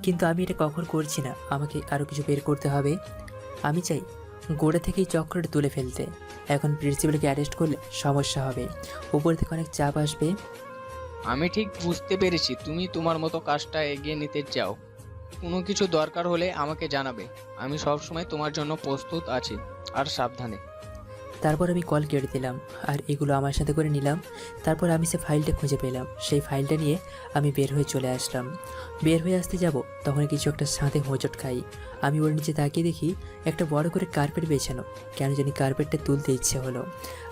কিন্তু আমি এটা কখন করছি না। আমাকে আরও কিছু বের করতে হবে। আমি চাই গোড়া থেকেই চক্রটা তুলে ফেলতে। এখন প্রিন্সিপালকে অ্যারেস্ট করলে সমস্যা হবে, উপর থেকে অনেক চাপ আসবে। আমি ঠিক বুঝতে পেরেছি তুমি তোমার মতো কাজটা এগিয়ে নিতে চাও। কোনো কিছু দরকার হলে আমাকে জানাবে। আমি সবসময় তোমার জন্য প্রস্তুত আছি। আর সাবধানে। তারপর আমি কল কেটে দিলাম আর এগুলো আমার সাথে করে নিলাম। তারপর আমি সে ফাইলটা খুঁজে পেলাম। সেই ফাইলটা নিয়ে আমি বের হয়ে চলে আসলাম। বের হয়ে আসতে যাব তখন কিছু একটা সাথে হোঁচট খাই। আমি ওর নিচে তাকিয়ে দেখি একটা বড় করে কার্পেট বেছানো। কেন জানি কার্পেটটা তুলতে ইচ্ছে হলো।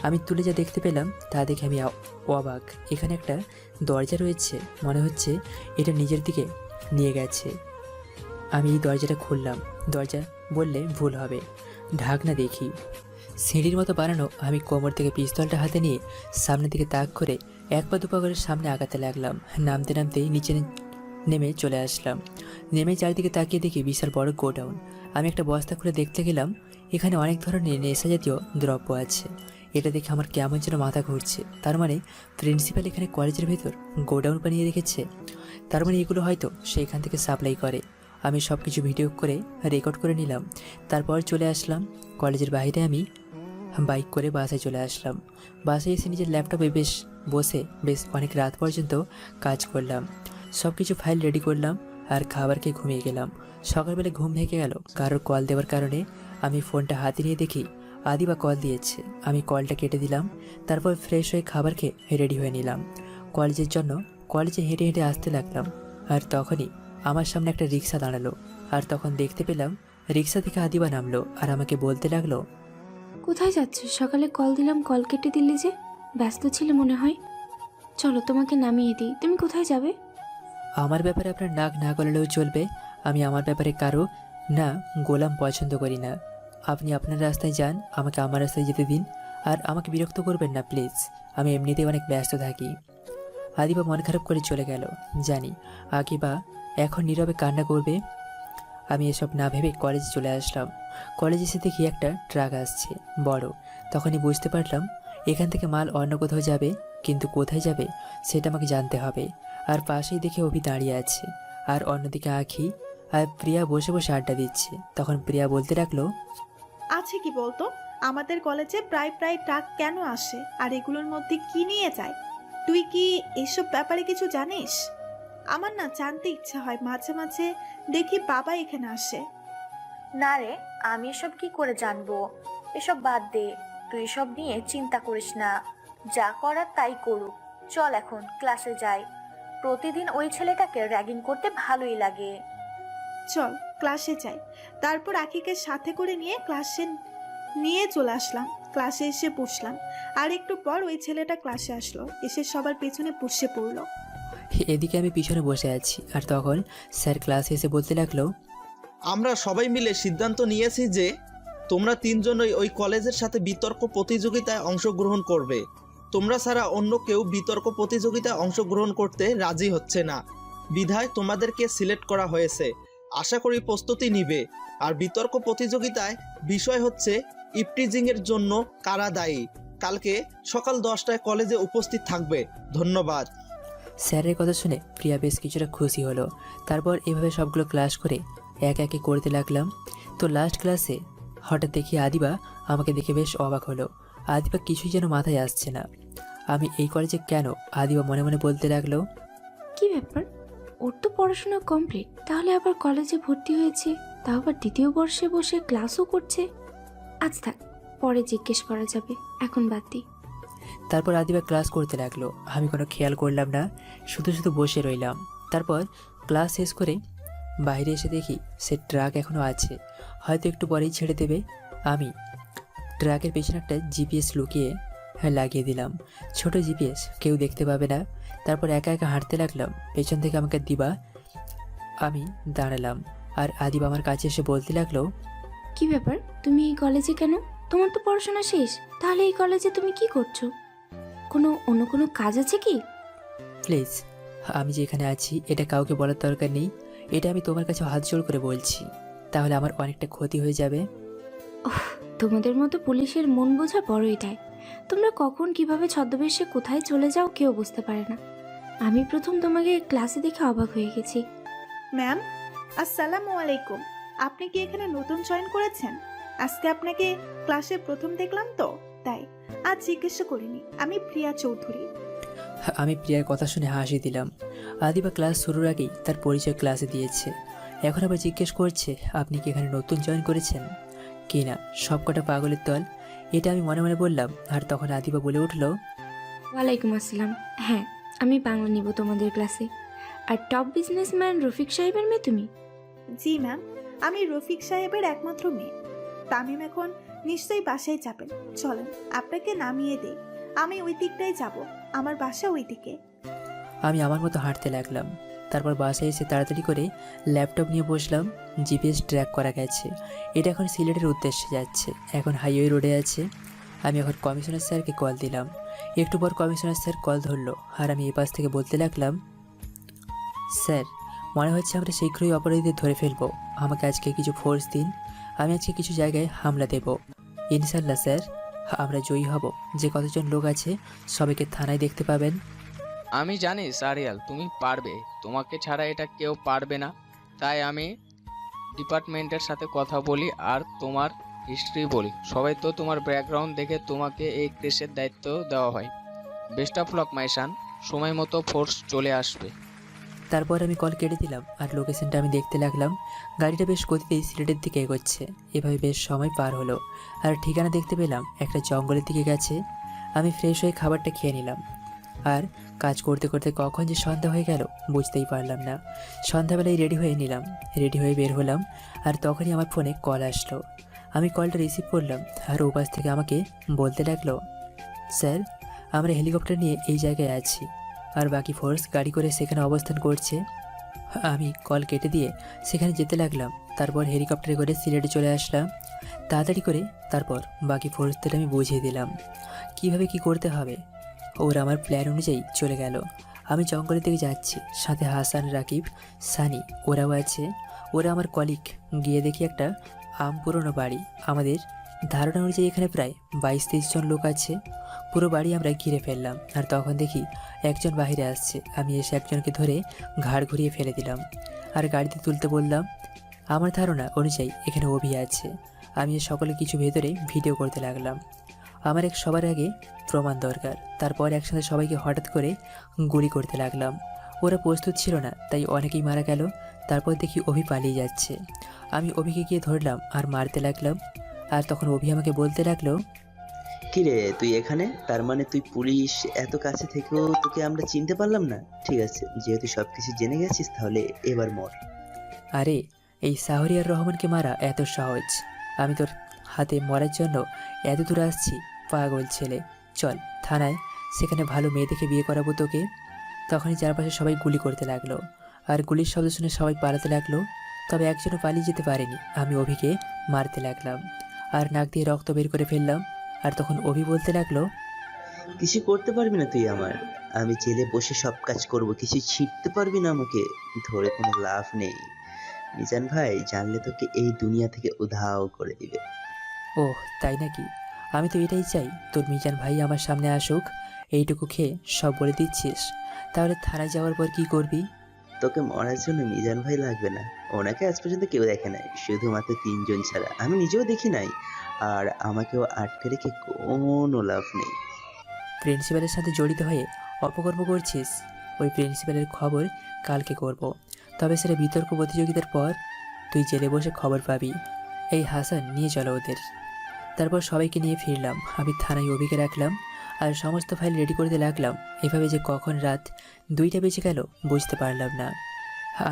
আমি তুলে যা দেখতে পেলাম তা দেখে আমি অবাক। এখানে একটা দরজা রয়েছে, মনে হচ্ছে এটা নিজের দিকে নিয়ে গেছে। আমি এই দরজাটা খুললাম। দরজা বললে ভুল হবে, ঢাকনা দেখি সিঁড়ির মতো বানানো। আমি কোমর থেকে পিস্তলটা হাতে নিয়ে সামনের দিকে তাক করে এক পা দুপা করে সামনে আগাতে লাগলাম। নামতে নামতেই নিচে নেমে চলে আসলাম। নেমে চারিদিকে তাকিয়ে দেখি বিশাল বড় গোডাউন। আমি একটা বস্তা খুলে দেখতে গেলাম, এখানে অনেক ধরনের নেশা জাতীয় দ্রব্য আছে। এটা দেখে আমার কেমন যেন মাথা ঘুরছে। তার মানে প্রিন্সিপাল এখানে কলেজের ভেতর গোডাউন বানিয়ে রেখেছে। তার মানে এগুলো হয়তো সেইখান থেকে সাপ্লাই করে। আমি সব কিছু ভিডিও করে রেকর্ড করে নিলাম। তারপর চলে আসলাম কলেজের বাইরে। আমি বাইক করে বাসায় চলে আসলাম। বাসায় এসে নিজের ল্যাপটপে বসে অনেক রাত পর্যন্ত কাজ করলাম। সব কিছু ফাইল রেডি করলাম আর খাবার খেয়ে ঘুমিয়ে গেলাম। সকালবেলা ঘুম ভেঙে গেল কারোর কল দেওয়ার কারণে। আমি ফোনটা হাতে নিয়ে দেখি আদিবা কল দিয়েছে। আমি কলটা কেটে দিলাম। তারপর ফ্রেশ হয়ে খাবার খেয়ে রেডি হয়ে নিলাম কলেজের জন্য। কলেজে হেঁটে হেঁটে আসতে লাগলাম, আর তখনই আমার সামনে একটা রিক্সা দাঁড়ালো। আর তখন দেখতে পেলাম রিক্সা থেকে আদিবা নামলো আর আমাকে বলতে লাগলো, কোথায় যাচ্ছ? সকালে কল দিলাম, কল কেটে দিলে যে। ব্যস্ত ছিলে মনে হয়। চলো তোমাকে নামিয়ে দিই। তুমি কোথায় যাবে? আমার ব্যাপারে আপনার নাক না গলালেও চলবে। আমি আমার ব্যাপারে কারো না গোলাম পছন্দ করি না। আপনি আপনার রাস্তায় যান, আমাকে আমার রাস্তায় যেতে দিন। আর আমাকে বিরক্ত করবেন না প্লিজ। আমি এমনিতেই অনেক ব্যস্ত থাকি। আদিবা মন খারাপ করে চলে গেল। জানি আকিবা এখন নীরবে কান্না করবে। আমি এসব না ভেবে কলেজে চলে আসলাম। কলেজে এসে দেখি একটা ট্রাক আসছে বড়। তখনই বুঝতে পারলাম এখান থেকে মাল অন্য কোথাও যাবে, কিন্তু কোথায় যাবে সেটা আমাকে জানতে হবে। আর পাশেই দেখে অভি দাঁড়িয়ে আছে, আর অন্যদিকে আখি আর প্রিয়া বসে বসে আড্ডা দিচ্ছে। তখন প্রিয়া বলতে লাগলো, আছে কি বলতো, আমাদের কলেজে প্রায় প্রায় ট্রাক কেন আসে আর এগুলোর মধ্যে কি নিয়ে যায়? তুই কি এসব ব্যাপারে কিছু জানিস? আমার না জানতে ইচ্ছা হয়। মাঝে মাঝে দেখি বাবা এখানে আসে। না রে, আমি এসব কি করে জানবো? এসব বাদ দে, তুই এসব নিয়ে চিন্তা করিস না। যা করার তাই করুক। চল এখন ক্লাসে যাই। প্রতিদিন ওই ছেলেটাকে র্যাগিং করতে ভালোই লাগে। চল ক্লাসে যাই। তারপর আকিকে সাথে করে নিয়ে ক্লাসে নিয়ে চলে আসলাম। ক্লাসে এসে বসলাম, আর একটু পর ওই ছেলেটা ক্লাসে আসলো, এসে সবার পেছনে বসে পড়লো। এদিকে আমি পিছনে বসে আছি, আর তখন স্যার ক্লাসে এসে বলতে লাগলো, আমরা সবাই মিলে সিদ্ধান্ত নিয়েছি যে তোমরা তিনজনই ওই কলেজের সাথে বিতর্ক প্রতিযোগিতায় অংশগ্রহণ করবে। তোমরা ছাড়া অন্য কেউ বিতর্ক প্রতিযোগিতায় অংশগ্রহণ করতে রাজি হচ্ছে না, বিধায় তোমাদেরকে সিলেক্ট করা হয়েছে। আশা করি প্রস্তুতি নিবে। আর বিতর্ক প্রতিযোগিতায় বিষয় হচ্ছে ইপটিজিংয়ের জন্য কারা দায়ী। কালকে সকাল 10টায় কলেজে উপস্থিত থাকবে। ধন্যবাদ। স্যারের কথা শুনে প্রিয়া বেশ কিছুটা খুশি হলো। তারপর এভাবে সবগুলো ক্লাস করে এক একে করতে লাগলাম। তো লাস্ট ক্লাসে হঠাৎ দেখি আদিবা আমাকে দেখে বেশ অবাক হলো। আদিবা কিছুই যেন মাথায় আসছে না। আমি এই কলেজে কেন? আদিবা মনে মনে বলতে লাগলো, কি ব্যাপার, ওর তো পড়াশোনা কমপ্লিট, তাহলে আবার কলেজে ভর্তি হয়েছে, তাও আবার দ্বিতীয় বর্ষে বসে ক্লাসও করছে। আজ থাক, পরে জিজ্ঞেস করা যাবে, এখন বাদ দিই। তারপর আদিবা ক্লাস করতে লাগলো। আমি কোনো খেয়াল করলাম না, শুধু শুধু বসে রইলাম। তারপর ক্লাস শেষ করে বাইরে এসে দেখি সে ট্রাক এখনও আছে, হয়তো একটু পরেই ছেড়ে দেবে। আমি ট্রাকের পেছনে একটা জিপিএস লুকিয়ে লাগিয়ে দিলাম। ছোট জিপিএস, কেউ দেখতে পাবে না। তারপর একা একা হাঁটতে লাগলাম। পেছন থেকে আমাকে দিবা। আমি দাঁড়ালাম, আর আদিবা আমার কাছে এসে বলতে লাগলো, কি ব্যাপার, তুমি এই কলেজে কেন? তোমার তো পড়াশোনা শেষ, তাহলে এই কলেজে তুমি কি করছো? অন্য কোনো কাজ আছে কি? প্লিজ, আমি যেখানে আছি এটা কাউকে বলার দরকার নেই। এটা আমি তোমার কাছে হাত জোড় করে বলছি, তাহলে আমার অনেকটা ক্ষতি হয়ে যাবে। তোমাদের মতো পুলিশের মন বোঝা বড় এটাই। তোমরা কখন কিভাবে ছদ্মবেশে কোথায় চলে যাও কেউ বুঝতে পারে না। আমি প্রথম তোমাকে ক্লাসে দেখে অবাক হয়ে গেছি। ম্যাম, আসসালামু আলাইকুম। আপনি কি এখানে নতুন জয়েন করেছেন? আজকে আপনাকে ক্লাসে প্রথম দেখলাম তো তাই আজ জিজ্ঞাসা করিনি। আমি প্রিয়া চৌধুরী। আমি প্রিয়ার কথা শুনে হাসি দিলাম। আদিবা ক্লাস শুরুর আগেই তার পরিচয় ক্লাসে দিয়েছে, এখন আবার জিজ্ঞেস করছে আপনি কি এখানে নতুন জয়েন করেছেন কি না। সবকটা পাগলের দল, এটা আমি মনে মনে বললাম। আর তখন আদিবা বলে উঠল, ওয়ালাইকুম আসসালাম। হ্যাঁ, আমি বাংলা নিব তোমাদের ক্লাসে। আর টপ বিজনেসম্যান রফিক সাহেবের মেয়ে তুমি? জি ম্যাম, আমি রফিক সাহেবের একমাত্র মেয়ে। তামিম এখন নিশ্চয়ই বাসায় যাবেন। চলেন আপনাকে নামিয়ে দেই। আমি ওই দিকটাই যাব, আমার বাসা ওই দিকে। আমি আমার মতো হাঁটতে লাগলাম। তারপর বাসায় এসে তাড়াতাড়ি করে ল্যাপটপ নিয়ে বসলাম। জিপিএস ট্র্যাক করা গেছে, এটা এখন সিলেটের উদ্দেশ্যে যাচ্ছে। এখন হাইওয়ে রোডে আছে। আমি এখন কমিশনার স্যারকে কল দিলাম। একটু পর কমিশনার স্যার কল ধরলো, আর আমি এ পাশ থেকে বলতে লাগলাম, স্যার মনে হচ্ছে আমরা শীঘ্রই অপরাধীদের ধরে ফেলবো। আমাকে আজকে কিছু ফোর্স দিন, আমি আজকে কিছু জায়গায় হামলা দেব। ইনশাল্লাহ স্যার, আমরা জয়ী হব। যে কতজন লোক আছে সবাইকে থানায় দেখতে পাবেন। আমি জানি সারিয়াল, তুমি পারবে। তোমাকে ছাড়া এটা কেউ পারবে না। তাই আমি ডিপার্টমেন্টের সাথে কথা বলি আর তোমার হিস্ট্রি বলি। সবাই তো তোমার ব্যাকগ্রাউন্ড দেখে তোমাকে এই কেসের দায়িত্ব দেওয়া হয়। বেস্ট অফ লক মাইশান, সময় মতো ফোর্স চলে আসবে। তারপর আমি কল কেটে দিলাম, আর লোকেশনটা আমি দেখতে লাগলাম। গাড়িটা বেশ গতিতেই সিলেটের দিকে এগোচ্ছে। এভাবে বেশ সময় পার হলো, আর ঠিকানা দেখতে পেলাম একটা জঙ্গলের দিকে গেছে। আমি ফ্রেশ হয়ে খাবারটা খেয়ে নিলাম, আর কাজ করতে করতে কখন যে সন্ধ্যা হয়ে গেল বুঝতেই পারলাম না। সন্ধ্যাবেলায় রেডি হয়ে নিলাম, রেডি হয়ে বের হলাম। আর তখনই আমার ফোনে কল আসলো। আমি কলটা রিসিভ করলাম, আর ওপাশ থেকে আমাকে বলতে লাগলো, স্যার আমরা হেলিকপ্টার নিয়ে এই জায়গায় আছি, আর বাকি ফোর্স গাড়ি করে সেখানে অবস্থান করছে। আমি কল কেটে দিয়ে সেখানে যেতে লাগলাম। তারপর হেলিকপ্টারে করে সিলেটে চলে আসলাম তাড়াতাড়ি করে। তারপর বাকি ফোর্সদের আমি বুঝিয়ে দিলাম কিভাবে কি করতে হবে। ওরা আমার প্ল্যান অনুযায়ী চলে গেল। আমি জঙ্গলের দিকে যাচ্ছি, সাথে হাসান, রাকিব, সানি ওরাও আছে। ওরা আমার কলিগ। গিয়ে দেখি একটা পুরনো বাড়ি। আমাদের ধারণা অনুযায়ী এখানে প্রায় 22-23 জন লোক আছে। পুরো বাড়ি আমরা ঘিরে ফেললাম, আর তখন দেখি একজন বাইরে আসছে। আমি এসে একজনকে ধরে ঘাড় ঘুরিয়ে ফেলে দিলাম, আর গাড়িতে তুলতে বললাম। আমার ধারণা অনুযায়ী এখানে অভি আছে। আমি সকলে কিছু ভেতরে ভিডিও করতে লাগলাম। আমার সবার আগে প্রমাণ দরকার। তারপর একসাথে সবাইকে হঠাৎ করে গুলি করতে লাগলাম। ওরা প্রস্তুত ছিল না, তাই অনেকেই মারা গেল। তারপর দেখি অভি পালিয়ে যাচ্ছে। আমি অভিকে গিয়ে ধরলাম আর মারতে লাগলাম। আর তখন অভি আমাকে বলতে লাগলো, কিরে তুই এখানে? তার মানে তুই পুলিশ, এত কাছে থেকেও তোকে আমরা চিনতে পারলাম না। ঠিক আছে, যেহেতু সবকিছু জেনে গেছিস তাহলে এবার মর। আরে এই শাহরিয়ার রহমানকে মারা এত সহজ? আমি তোর হাতে মরার জন্য এত দূর আসছি? পাগল ছেলে, চল থানায়, সেখানে ভালো মেয়ে দেখে বিয়ে করাবো তোকে। তখনই চারপাশে সবাই গুলি করতে লাগলো, আর গুলির শব্দ শুনে সবাই পালাতে লাগলো। তবে একজনও পালিয়ে যেতে পারেনি। আমি অভিকে মারতে লাগলাম আর নাক দিয়ে রক্ত বের করে ফেললাম। আর তখন অভি বলতে লাগলো, কিছু করতে পারবি না তুই আমার। আমি জেলে বসে সব কাজ করব, কিছু ছিটতে পারবি না আমাকে। ধরে কোনো লাভ নেই। মিজান ভাই জানলে তোকে এই দুনিয়া থেকে উধাও করে দিবে। ওহ তাই নাকি? আমি তো এটাই চাই, তোর মিজান ভাই আমার সামনে আসুক। এইটুকু খেয়ে সব বলে দিচ্ছিস? তাহলে থানায় যাওয়ার পর কি করবি? তোকে মরার জন্য মিজান ভাই লাগবে না। ওনাকে আজ পর্যন্ত কেউ দেখে নাই, শুধুমাত্র 3 জন ছাড়া। আমি নিজেও দেখি নাই। আর আমাকেও আটকে রেখে কোনো লাভ নেই। প্রিন্সিপালের সাথে জড়িত হয়ে অপকর্ম করছিস? ওই প্রিন্সিপালের খবর কালকে করব। তবে সেটা বিতর্ক প্রতিযোগিতার পর তুই জেলে বসে খবর পাবি। এই হাসান, নিয়ে চলো ওদের। তারপর সবাইকে নিয়ে ফিরলাম। আমি থানায় অভিকে রাখলাম আর সমস্ত ফাইল রেডি করতে লাগলাম। এভাবে যে কখন রাত 2টা বেজে গেল বুঝতে পারলাম না।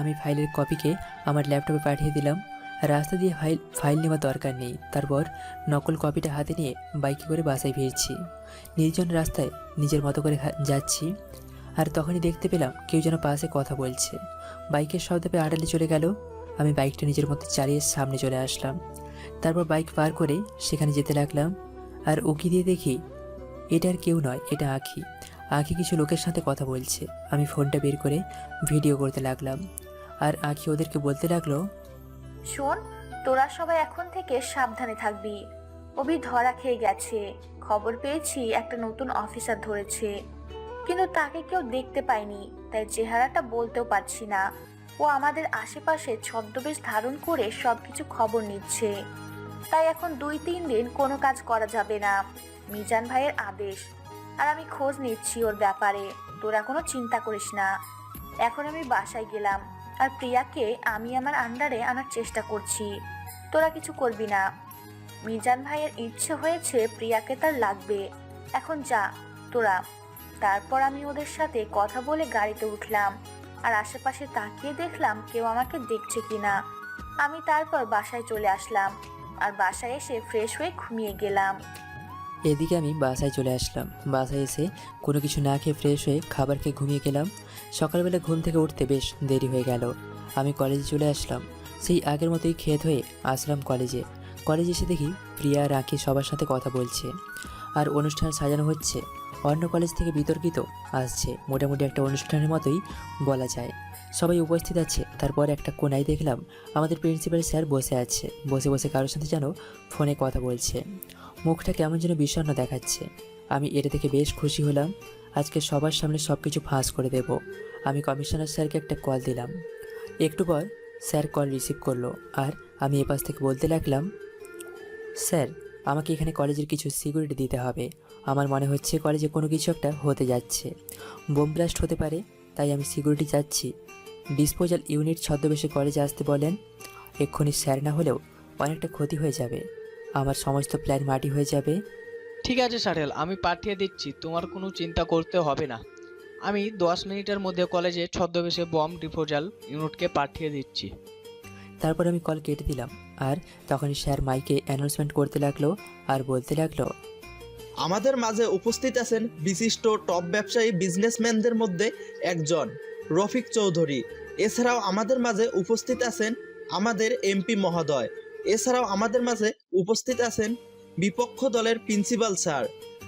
আমি ফাইলের কপিকে আমার ল্যাপটপে পাঠিয়ে দিলাম। রাস্তা দিয়ে ফাইল নেওয়ার দরকার নেই। তারপর নকল কপিটা হাতে নিয়ে বাইকে করে বাসায় ফিরছি। নির্জন রাস্তায় নিজের মতো করে যাচ্ছি। আর তখনই দেখতে পেলাম কেউ যেন পাশে কথা বলছে। বাইকের শব্দ পেয়ে আড়ালে চলে গেল। আমি বাইকটা নিজের মতো চালিয়ে সামনে চলে আসলাম। তারপর বাইক পার করে সেখানে যেতে লাগলাম। আর উকি দিয়ে দেখি এটা আর কেউ নয়, এটা আঁখি। আঁখি কিছু লোকের সাথে কথা বলছে। আমি ফোনটা বের করে ভিডিও করতে লাগলাম। আর আঁখি ওদেরকে বলতে লাগলো, শোন, তোরা সবাই এখন থেকে সাবধানে থাকবি। অভি ধরা খেয়ে গেছে। খবর পেয়েছি একটা নতুন অফিসার ধরেছে, কিন্তু তাকে কেউ দেখতে পায়নি, তাই চেহারাটা বলতেও পারছি না। ও আমাদের আশেপাশে ছদ্মবেশ ধারণ করে সবকিছু খবর নিচ্ছে। তাই এখন 2-3 দিন কোনো কাজ করা যাবে না। মিজান ভাইয়ের আদেশ। আর আমি খোঁজ নিচ্ছি ওর ব্যাপারে। তোরা কোনো চিন্তা করিস না। এখন আমি বাসায় গেলাম, আর প্রিয়াকে আমি আমার আন্ডারে আনার চেষ্টা করছি। তোরা কিছু করবি না। মিজান ভাইয়ের ইচ্ছে হয়েছে প্রিয়াকে তার লাগবে। এখন যা তোরা। তারপর আমি ওদের সাথে কথা বলে গাড়িতে উঠলাম, আর আশেপাশে তাকিয়ে দেখলাম কেউ আমাকে দেখছে কিনা। আমি তারপর বাসায় চলে আসলাম, আর বাসায় এসে ফ্রেশ হয়ে ঘুমিয়ে গেলাম। এদিকে আমি বাসায় চলে আসলাম। বাসায় এসে কোনো কিছু না খেয়ে ফ্রেশ হয়ে খাবার খেয়ে ঘুমিয়ে গেলাম। সকালবেলা ঘুম থেকে উঠতে বেশ দেরি হয়ে গেল। আমি কলেজে চলে আসলাম। সেই আগের মতোই খেত হয়ে আসলাম কলেজে। কলেজে এসে দেখি প্রিয়া আর আঁখি সবার সাথে কথা বলছে আর অনুষ্ঠান সাজানো হচ্ছে। অন্য কলেজ থেকে বিতর্কিত আসছে। মোটামুটি একটা অনুষ্ঠানের মতোই বলা যায়। সবাই উপস্থিত আছে। তারপর একটা কোনায় দেখলাম আমাদের প্রিন্সিপাল স্যার বসে আছে। বসে বসে কারোর সাথে যেন ফোনে কথা বলছে। মুখটা কেমন যেন বিষণ্ণ দেখাচ্ছে। আমি এটা দেখে বেশ খুশি হলাম। আজকে সবার সামনে সব কিছু ফাঁস করে দেব। আমি কমিশনার স্যারকে একটা কল দিলাম। একটু পর স্যার কল রিসিভ করলো। আর আমি এপাশ থেকে বলতে লাগলাম, স্যার আমাকে এখানে কলেজের কিছু সিকিউরিটি দিতে হবে। আমার মনে হচ্ছে কলেজে কোনো কিছু একটা হতে যাচ্ছে, বোম ব্লাস্ট হতে পারে। তাই আমি সিকিউরিটি চাচ্ছি। ডিসপোজাল ইউনিট ছদ্মবেশে কলেজে আসতে বলেন। এক্ষুনি স্যার না হলেও অনেকটা ক্ষতি হয়ে যাবে। আমার সমস্ত প্ল্যান মাটি হয়ে যাবে। ঠিক আছে সাহেল, আমি পাঠিয়ে দিচ্ছি, তোমার কোনো চিন্তা করতে হবে না। আমি 10 মিনিটের মধ্যে কলেজে ছদ্মবেশে বম ডিসপোজাল ইউনিটকে পাঠিয়ে দিচ্ছি। তারপর আমি কল কেটে দিলাম। আর তখনই স্যার মাইকে অ্যানাউন্সমেন্ট করতে লাগলো আর বলতে লাগলো, আমাদের মাঝে উপস্থিত আছেন বিশিষ্ট টপ ব্যবসায়ী বিজনেসম্যানদের মধ্যে একজন রফিক চৌধুরী। এছাড়াও আমাদের মাঝে উপস্থিত আছেন আমাদের এমপি মহোদয়। এছাড়াও আমাদের মাঝে উপস্থিত আছেন বিপক্ষ দলের প্রিন্সিপাল স্যার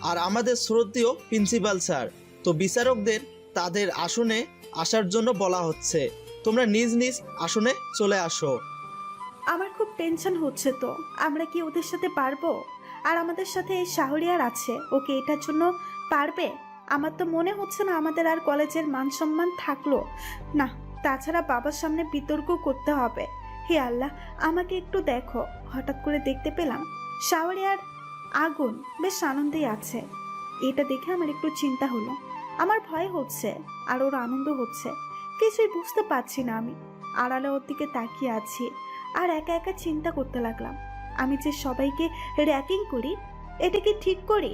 আর আমাদের শ্রদ্ধেয় প্রিন্সিপাল স্যার। তো বিচারকদের তাদের আসনে আসার জন্য বলা হচ্ছে। তোমরা নিজ নিজ আসনে চলে আসো। আমার খুব টেনশন হচ্ছে। তো আমরা কি ওদের সাথে পারবো? আর আমাদের সাথে এই শাহরিয়ার আছে, ওকে এটার জন্য পারবে? আমার তো মনে হচ্ছে না আমাদের আর কলেজের মান সম্মান থাকলো না। তাছাড়া বাবার সামনে বিতর্ক করতে হবে। হে আল্লাহ, আমাকে একটু দেখো। হঠাৎ করে দেখতে পেলাম শাহরিয়ার আগুন বেশ আনন্দেই আছে। এটা দেখে আমার একটু চিন্তা হলো। আমার ভয় হচ্ছে আর ওর আনন্দ হচ্ছে। কিছুই বুঝতে পারছি না আমি। আড়ালে ওর দিকে তাকিয়ে আছি আর একা একা চিন্তা করতে লাগলাম, আমি যে সবাইকে র্যাগিং করি এটা কি ঠিক করি?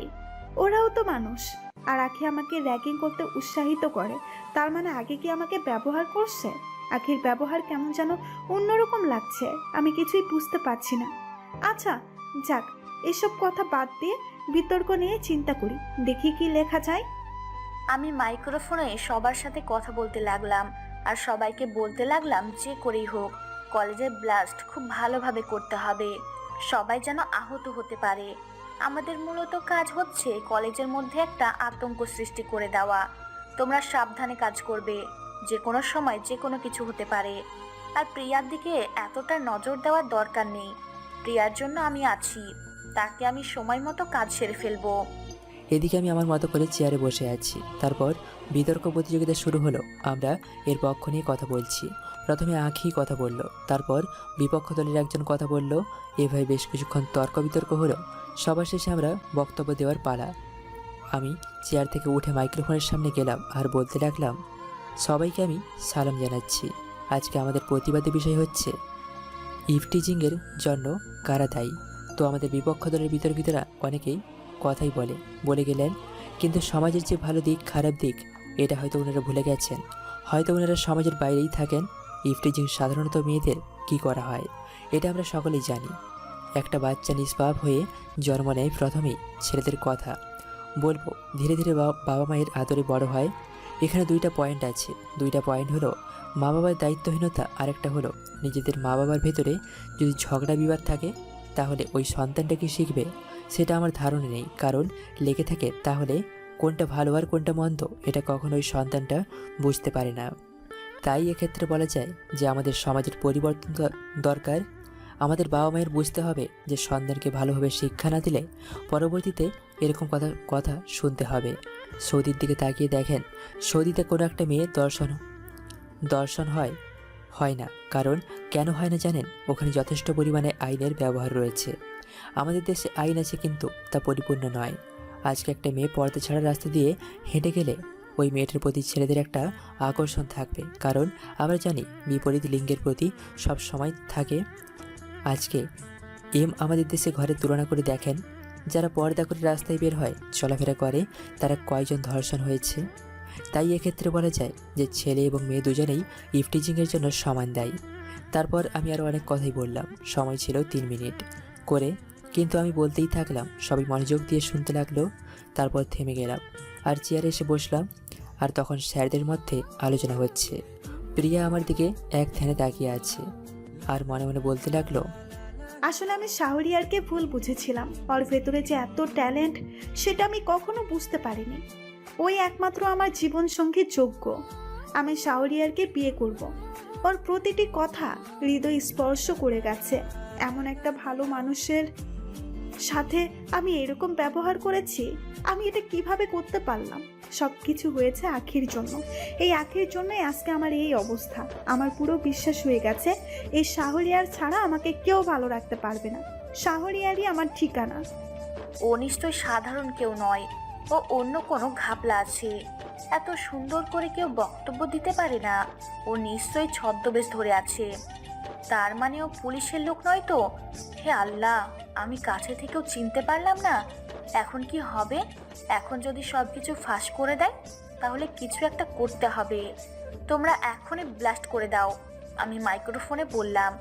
ওরাও তো মানুষ। আর আখি আমাকে র্যাগিং করতে উৎসাহিত করে, তার মানে আগে কি আমাকে ব্যবহার করছে? আখির ব্যবহার কেমন যেন অন্যরকম লাগছে, আমি কিছুই বুঝতে পারছি না। আচ্ছা যাক, এসব কথা বাদ দিয়ে বিতর্ক নিয়ে চিন্তা করি, দেখি কি লেখা যায়। আমি মাইক্রোফোনে সবার সাথে কথা বলতে লাগলাম আর সবাইকে বলতে লাগলাম যে করেই হোক কলেজের ব্লাস্ট খুব ভালোভাবে করতে হবে, সবাই যেন আহত হতে পারে। আমাদের মূলত কাজ হচ্ছে কলেজের মধ্যে একটা আতঙ্ক সৃষ্টি করে দেওয়া। তোমরা সাবধানে কাজ করবে, যে কোনো সময় যে কোনো কিছু হতে পারে। আর প্রিয়ার দিকে এতটা নজর দেওয়ার দরকার নেই, প্রিয়ার জন্য আমি আছি, তাকে আমি সময় মতো কাজ সেরে ফেলবো। এদিকে আমি আমার মতো করে চেয়ারে বসে আছি। তারপর বিতর্ক প্রতিযোগিতা শুরু হলো। আমরা এর পক্ষ নিয়ে কথা বলছি। প্রথমে আঁখি কথা বলল, তারপর বিপক্ষ দলের একজন কথা বলল। এভাবে বেশ কিছুক্ষণ তর্ক বিতর্ক হলো। সবার শেষে আমরা বক্তব্য দেওয়ার পালা। আমি চেয়ার থেকে উঠে মাইক্রোফোনের সামনে গেলাম আর বলতে লাগলাম, সবাইকে আমি সালাম জানাচ্ছি। আজকে আমাদের প্রতিবাদের বিষয় হচ্ছে ইভটিজিংয়ের জন্য কারা দায়ী। তো আমাদের বিপক্ষ দলের বিতর্কিতরা অনেকেই কথাই বলে গেলেন, কিন্তু সমাজের যে ভালো দিক খারাপ দিক এটা হয়তো ওনারা ভুলে গেছেন। হয়তো ওনারা সমাজের বাইরেই থাকেন। ইভটিজিং সাধারণত মেয়েদের কি করা হয় এটা আমরা সকলেই জানি। একটা বাচ্চা নিষ্পাপ হয়ে জন্ম নেয়, প্রথমেই ছেলেদের কথা বলবো, ধীরে ধীরে বাবা মায়ের আদরে বড় হয়। এখানে দুইটা পয়েন্ট আছে। দুইটা পয়েন্ট হলো মা বাবার দায়িত্বহীনতা, আরেকটা হলো নিজেদের মা বাবার ভেতরে যদি ঝগড়া বিবাদ থাকে তাহলে ওই সন্তানটা কি শিখবে সেটা আমার ধারণা নেই। কারণ লেগে থাকে তাহলে কোনটা ভালো আর কোনটা মন্দ এটা কখনো ওই সন্তানটা বুঝতে পারে না। তাই এক্ষেত্রে বলা যায় যে আমাদের সমাজের পরিবর্তন দরকার। আমাদের বাবা মায়ের বুঝতে হবে যে সন্তানকে ভালোভাবে শিক্ষা না দিলে পরবর্তীতে এরকম কথা শুনতে হবে। সৌদির দিকে তাকিয়ে দেখেন, সৌদিতে কোনো একটা মেয়ে দর্শন হয় না। কারণ কেন হয় না জানেন? ওখানে যথেষ্ট পরিমাণে আইনের ব্যবহার রয়েছে। আমাদের দেশে আইন আছে কিন্তু তা পরিপূর্ণ নয়। আজকে একটা মেয়ে পর্দা ছাড়া রাস্তা দিয়ে হেঁটে গেলে ওই মেয়েটার প্রতি ছেলেদের একটা আকর্ষণ থাকবে, কারণ আমরা জানি বিপরীত লিঙ্গের প্রতি সব সময় থাকে। আজকে আমাদের দেশে ঘরের তুলনা করে দেখেন, যারা পর্দা করে রাস্তায় বের হয় চলাফেরা করে তারা কয়জন ধর্ষণ হয়েছে। তাই এক্ষেত্রে বলা যায় যে ছেলে এবং মেয়ে দুজনেই ইভটিজিংয়ের জন্য সমান দায়ী। তারপর আমি আরও অনেক কথাই বললাম। সময় ছিল 3 মিনিট করে, কিন্তু আমি বলতেই থাকলাম। সবাই মনোযোগ দিয়ে শুনতে লাগলো। তারপর থেমে গেলাম আর চেয়ারে এসে বসলাম। আর তখন স্যারদের মধ্যে আলোচনা হচ্ছে। প্রিয়া আমার দিকে এক ধ্যানে তাকিয়ে আছে আর মনে মনে বলতে লাগলো, আসলে আমি শাহরিয়ারকে ভুল বুঝেছিলাম। ওর ভেতরে যে এত ট্যালেন্ট সেটা আমি কখনো বুঝতে পারিনি। ওই একমাত্র আমার জীবনসঙ্গী যোগ্য। আমি শাহরিয়ারকে বিয়ে করব। ওর প্রতিটি কথা হৃদয় স্পর্শ করে গেছে। এমন একটা ভালো মানুষের সাথে আমি এরকম ব্যবহার করেছি। আমি এটা কিভাবে করতে পারলাম? সব কিছু হয়েছে আখির জন্য। এই আখির জন্যই আজকে আমার এই অবস্থা। আমার পুরো বিশ্বাস হয়ে গেছে এই শাহরিয়ার ছাড়া আমাকে কেউ ভালো রাখতে পারবে না। শাহরিয়ারই আমার ঠিকানা। ও নিশ্চয় সাধারণ কেউ নয়, ও অন্য কোনো ঘাপলা আছে। এত সুন্দর করে কেউ বক্তব্য দিতে পারে না। ও নিশ্চয়ই ছদ্মবেশ ধরে আছে। তার মানে ও পুলিশের লোক নয় তো? হে আল্লাহ, আমি কাছে থেকেও চিনতে পারলাম না। এখন কি হবে? এখন যদি সব কিছু ফাঁস করে দেয় তাহলে কিছু একটা করতে হবে। তোমরা এখনই ব্লাস্ট করে দাও, আমি মাইক্রোফোনে বললাম।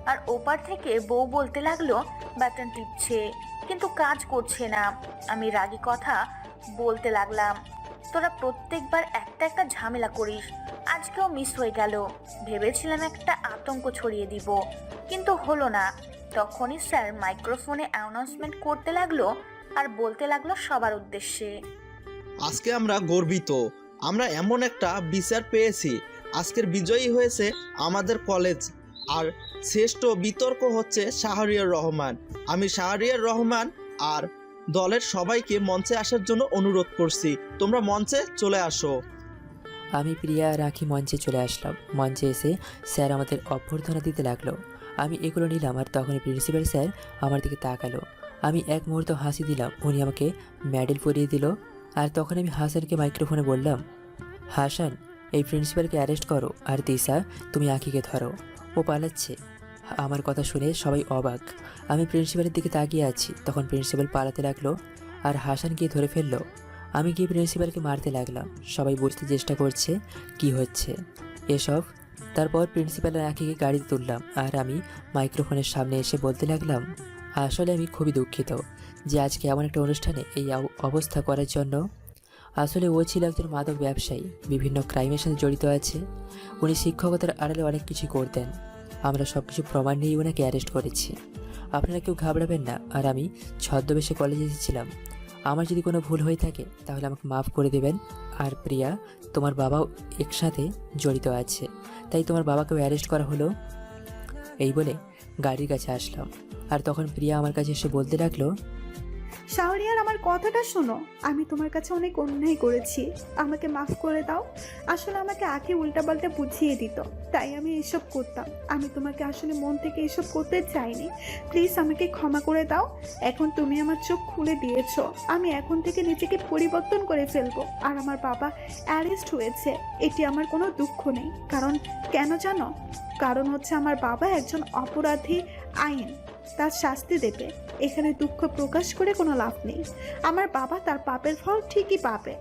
আর ওপার থেকে বউ বলতে লাগলো বাটন টিপছে কিন্তু কাজ করছে না। আমি রাগী কথা বলতে লাগলাম, তোরা প্রত্যেকবার একটা ঝামেলা করিস, আজকেও মিস হয়ে গেল। ভেবেছিলাম একটা আতঙ্ক ছড়িয়ে দিব, কিন্তু হলো না। তখনই স্যার মাইক্রোফোনে অ্যানাউন্সমেন্ট করতে লাগলো আর বলতে লাগলো সবার উদ্দেশ্যে, আজকে আমরা গর্বিত, আমরা এমন একটা বিচার পেয়েছি। আজকের বিজয়ী হয়েছে আমাদের কলেজ। আর শ্রেষ্ঠ বিতর্ক হচ্ছে শাহরিয়ার রহমান। আমি শাহরিয়ার রহমান আর দলের সবাইকে মঞ্চে আসার জন্য অনুরোধ করছি। তোমরা মঞ্চে চলে আসো। আমি প্রিয়া আর আঁখি মঞ্চে চলে আসলাম। মঞ্চে এসে স্যার আমাদের অভ্যর্থনা দিতে লাগলো। আমি এগুলো নিলাম আর তখনই প্রিন্সিপাল স্যার আমার দিকে তাকালো। আমি এক মুহূর্ত হাসি দিলাম। উনি আমাকে মেডেল পরিয়ে দিল। আর তখন আমি হাসানকে মাইক্রোফোনে বললাম, হাসান, এই প্রিন্সিপালকে অ্যারেস্ট করো, আর দিশা তুমি আঁকিকে ধরো, ও পালাচ্ছে। আমার কথা শুনে সবাই অবাক। আমি প্রিন্সিপালের দিকে তাকিয়ে আছি, তখন প্রিন্সিপাল পালাতে লাগলো আর হাসান গিয়ে ধরে ফেললো। আমি গিয়ে প্রিন্সিপালকে মারতে লাগলাম। সবাই বুঝতে চেষ্টা করছে কি হচ্ছে এসব। তারপর প্রিন্সিপালের আঁকিকে গাড়িতে তুললাম আর আমি মাইক্রোফোনের সামনে এসে বলতে লাগলাম, আসলে আমি খুবই দুঃখিত যে আজকে এমন একটা অনুষ্ঠানে এই অবস্থা করার জন্য। আসলে ও ছিল একজন মাদক ব্যবসায়ী, বিভিন্ন ক্রাইমের সাথে জড়িত আছে। উনি শিক্ষকতার আড়ালে অনেক কিছু করতেন। আমরা সব কিছু প্রমাণ নিয়ে ওনাকে অ্যারেস্ট করেছি। আপনারা কেউ ঘাবড়াবেন না। আর আমি ছদ্মবেশে কলেজে এসেছিলাম। আমার যদি কোনো ভুল হয়ে থাকে তাহলে আমাকে মাফ করে দেবেন। আর প্রিয়া, তোমার বাবাও একসাথে জড়িত আছে, তাই তোমার বাবাকেও অ্যারেস্ট করা হলো। এই বলে গাড়ির কাছে আসলাম, আর তখন প্রিয়া আমার কাছে এসে বলতে লাগলো, শাহরিয়ার, আমার কথাটা শোনো। আমি তোমার কাছে অনেক অন্যায় করেছি, আমাকে মাফ করে দাও। আসলে আমাকে আঁকি উল্টাপাল্টা বুঝিয়ে দিত, তাই আমি এসব করতাম। আমি তোমাকে আসলে মন থেকে এসব করতে চাইনি। প্লিজ আমাকে ক্ষমা করে দাও। এখন তুমি আমার চোখ খুলে দিয়েছো। আমি এখন থেকে নিজেকে পরিবর্তন করে ফেলবো। আর আমার বাবা অ্যারেস্ট হয়েছে, এটি আমার কোনো দুঃখ নেই। কারণ কেন জানো? কারণ হচ্ছে আমার বাবা একজন অপরাধী, আইন তার শাস্তি দেবে। এখানে দুঃখ প্রকাশ করে কোনো লাভ নেই। আমার বাবা তার পাপের ফল ঠিকই পাবে।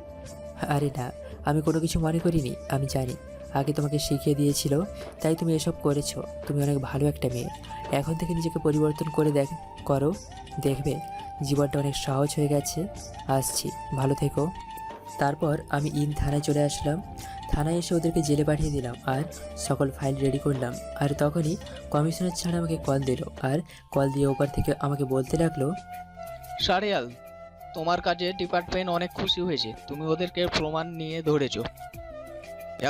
আরে না, আমি কোনো কিছু মনে করিনি। আমি জানি আগে তোমাকে শিখিয়ে দিয়েছিল, তাই তুমি এসব করেছো। তুমি অনেক ভালো একটা মেয়ে। এখন থেকে নিজেকে পরিবর্তন করে করো, দেখবে জীবনটা অনেক সহজ হয়ে গেছে। আসছি, ভালো থেকো। তারপর আমি থানায় চলে আসলাম। থানায় এসে ওদেরকে জেলে পাঠিয়ে দিলাম আর সকল ফাইল রেডি করলাম। আর তখনই কমিশনার ছাড়া আমাকে কল দিল, আর কল দিয়ে ওপার থেকে আমাকে বলতে লাগলো, শাহরিয়ার, তোমার কাজে ডিপার্টমেন্ট অনেক খুশি হয়েছে। তুমি ওদেরকে প্রমাণ নিয়ে ধরেছো।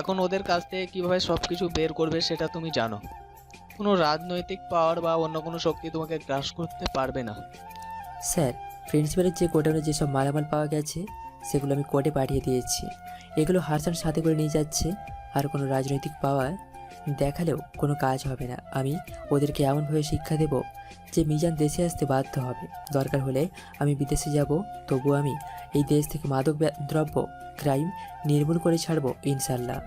এখন ওদের কাছ থেকে কীভাবে সব কিছু বের করবে সেটা তুমি জানো। কোনো রাজনৈতিক পাওয়ার বা অন্য কোনো শক্তি তোমাকে গ্রাস করতে পারবে না। স্যার, প্রিন্সিপালের যে গোডাউনে যেসব মালামাল পাওয়া গেছে সেগুলো আমি কোর্টে পাঠিয়ে দিয়েছি। এগুলো হাসান সাথে করে নিয়ে যাচ্ছে। আর কোনো রাজনৈতিক পাওয়ার দেখালেও কোনো কাজ হবে না। আমি ওদেরকে এমনভাবে শিক্ষা দেব যে মিজান দেশে আসতে বাধ্য হবে। দরকার হলে আমি বিদেশে যাব, তবু আমি এই দেশ থেকে মাদক দ্রব্য ক্রাইম নির্মূল করে ছাড়বো ইনশাল্লাহ।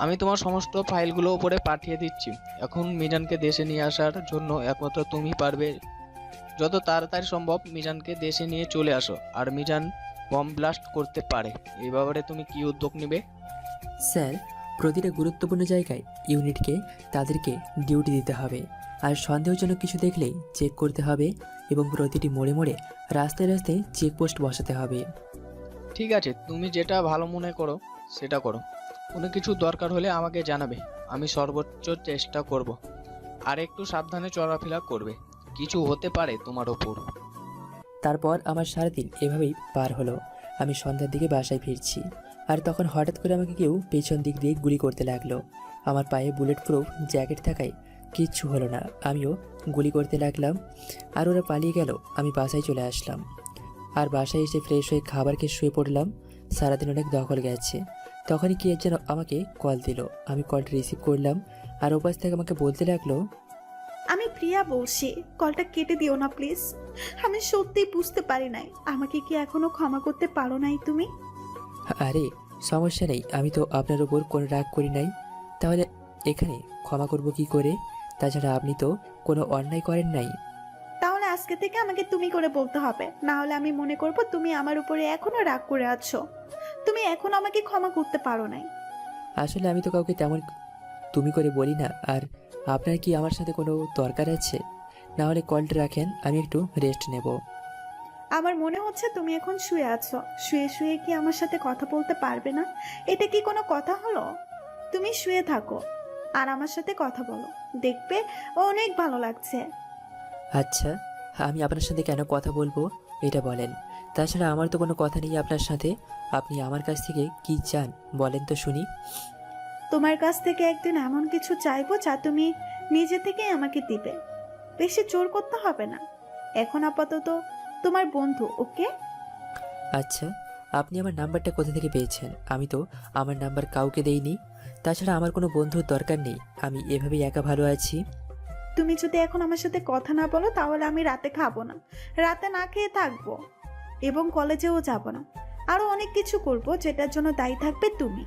আমি তোমার সমস্ত ফাইলগুলো উপরে পাঠিয়ে দিচ্ছি। এখন মিজানকে দেশে নিয়ে আসার জন্য একমাত্র তুমি পারবে। যত তাড়াতাড়ি সম্ভব মিজানকে দেশে নিয়ে চলে আসো। আর মিজান বম ব্লাস্ট করতে পারে, এই ব্যাপারে তুমি কি উদ্যোগ নেবে? স্যার, প্রতিটা গুরুত্বপূর্ণ জায়গায় ইউনিটকে তাদেরকে ডিউটি দিতে হবে। আর সন্দেহজনক কিছু দেখলেই চেক করতে হবে, এবং প্রতিটি মোড়ে মোড়ে রাস্তায় রাস্তায় চেকপোস্ট বসাতে হবে। ঠিক আছে, তুমি যেটা ভালো মনে করো সেটা করো। কোনো কিছু দরকার হলে আমাকে জানাবে, আমি সর্বোচ্চ চেষ্টা করব। আর একটু সাবধানে চলাফেরা করবে, কিছু হতে পারে তোমার ওপর। তারপর আমার সারাদিন এভাবেই পার হলো। আমি সন্ধ্যার দিকে বাসায় ফিরছি, আর তখন হঠাৎ করে আমাকে কেউ পেছন দিক দিয়ে গুলি করতে লাগলো। আমার পায়ে বুলেট প্রুফ জ্যাকেট থাকায় কিচ্ছু হলো না। আমিও গুলি করতে লাগলাম, আর ওরা পালিয়ে গেল। আমি বাসায় চলে আসলাম, আর বাসায় এসে ফ্রেশ হয়ে খাবার খেয়ে শুয়ে পড়লাম। সারাদিন অনেক দখল গেছে। তখনই কি যেন আমাকে কল দিল। আমি কলটা রিসিভ করলাম, আর ওপাশ থেকে আমাকে বলতে লাগলো, আমি প্রিয়া বলছি, কলটা কেটে দিও না প্লিজ। আমি সত্যিই বুঝতে পারি নাই, আমাকে কি এখনো ক্ষমা করতে পারো নাই তুমি? আরে সমস্যা নেই, আমি তো আপনার উপর কোনো রাগ করি নাই। তাহলে এখানে ক্ষমা করব কি করে? তাছাড়া আপনি তো কোনো অন্যায় করেন নাই। তাহলে আজকে থেকে আমাকে তুমি করে বলতে হবে, না হলে আমি মনে করব তুমি আমার উপরে এখনো রাগ করে আছো। তুমি এখনো আমাকে ক্ষমা করতে পারো নাই। আসলে আমি তো কাউকে তেমন তুমি করে বলি না। আর আপনার কি আমার সাথে কোনো দরকার আছে? না হলে কলটা রাখেন, আমি একটু রেস্ট নেব। আমার মনে হচ্ছে তুমি এখন শুয়ে আছো। শুয়ে শুয়ে কি আমার সাথে কথা বলতে পারবে না? এটা কি কোনো কথা হলো? তুমি শুয়ে থাকো আর আমার সাথে কথা বলো, দেখবে অনেক ভালো লাগছে। আচ্ছা, আমি আপনার সাথে কেন কথা বলবো এটা বলেন। তাছাড়া আমার তো কোনো কথা নেই আপনার সাথে। আপনি আমার কাছ থেকে কি চান বলেন তো শুনি। তোমার কাছ থেকে একদিন এমন কিছু চাইবো যা তুমি নিজে থেকেই আমাকে দিবে। বেশি জোর করতে হবে না। এখন আপাতত তোমার বন্ধু, ওকে? আচ্ছা, আপনি আমার নাম্বারটা কোথা থেকে পেয়েছেন? আমি তো আমার নাম্বার কাউকে দেইনি। তাছাড়া আমার কোনো বন্ধুর দরকার নেই, আমি এভাবেই একা ভালো আছি। তুমি যদি এখন আমার সাথে কথা না বলো তাহলে আমি রাতে খাবো না, রাতে না খেয়ে থাকবো, এবং কলেজেও যাব না। আরো অনেক কিছু করব যেটার জন্য দায়ী থাকবে তুমি।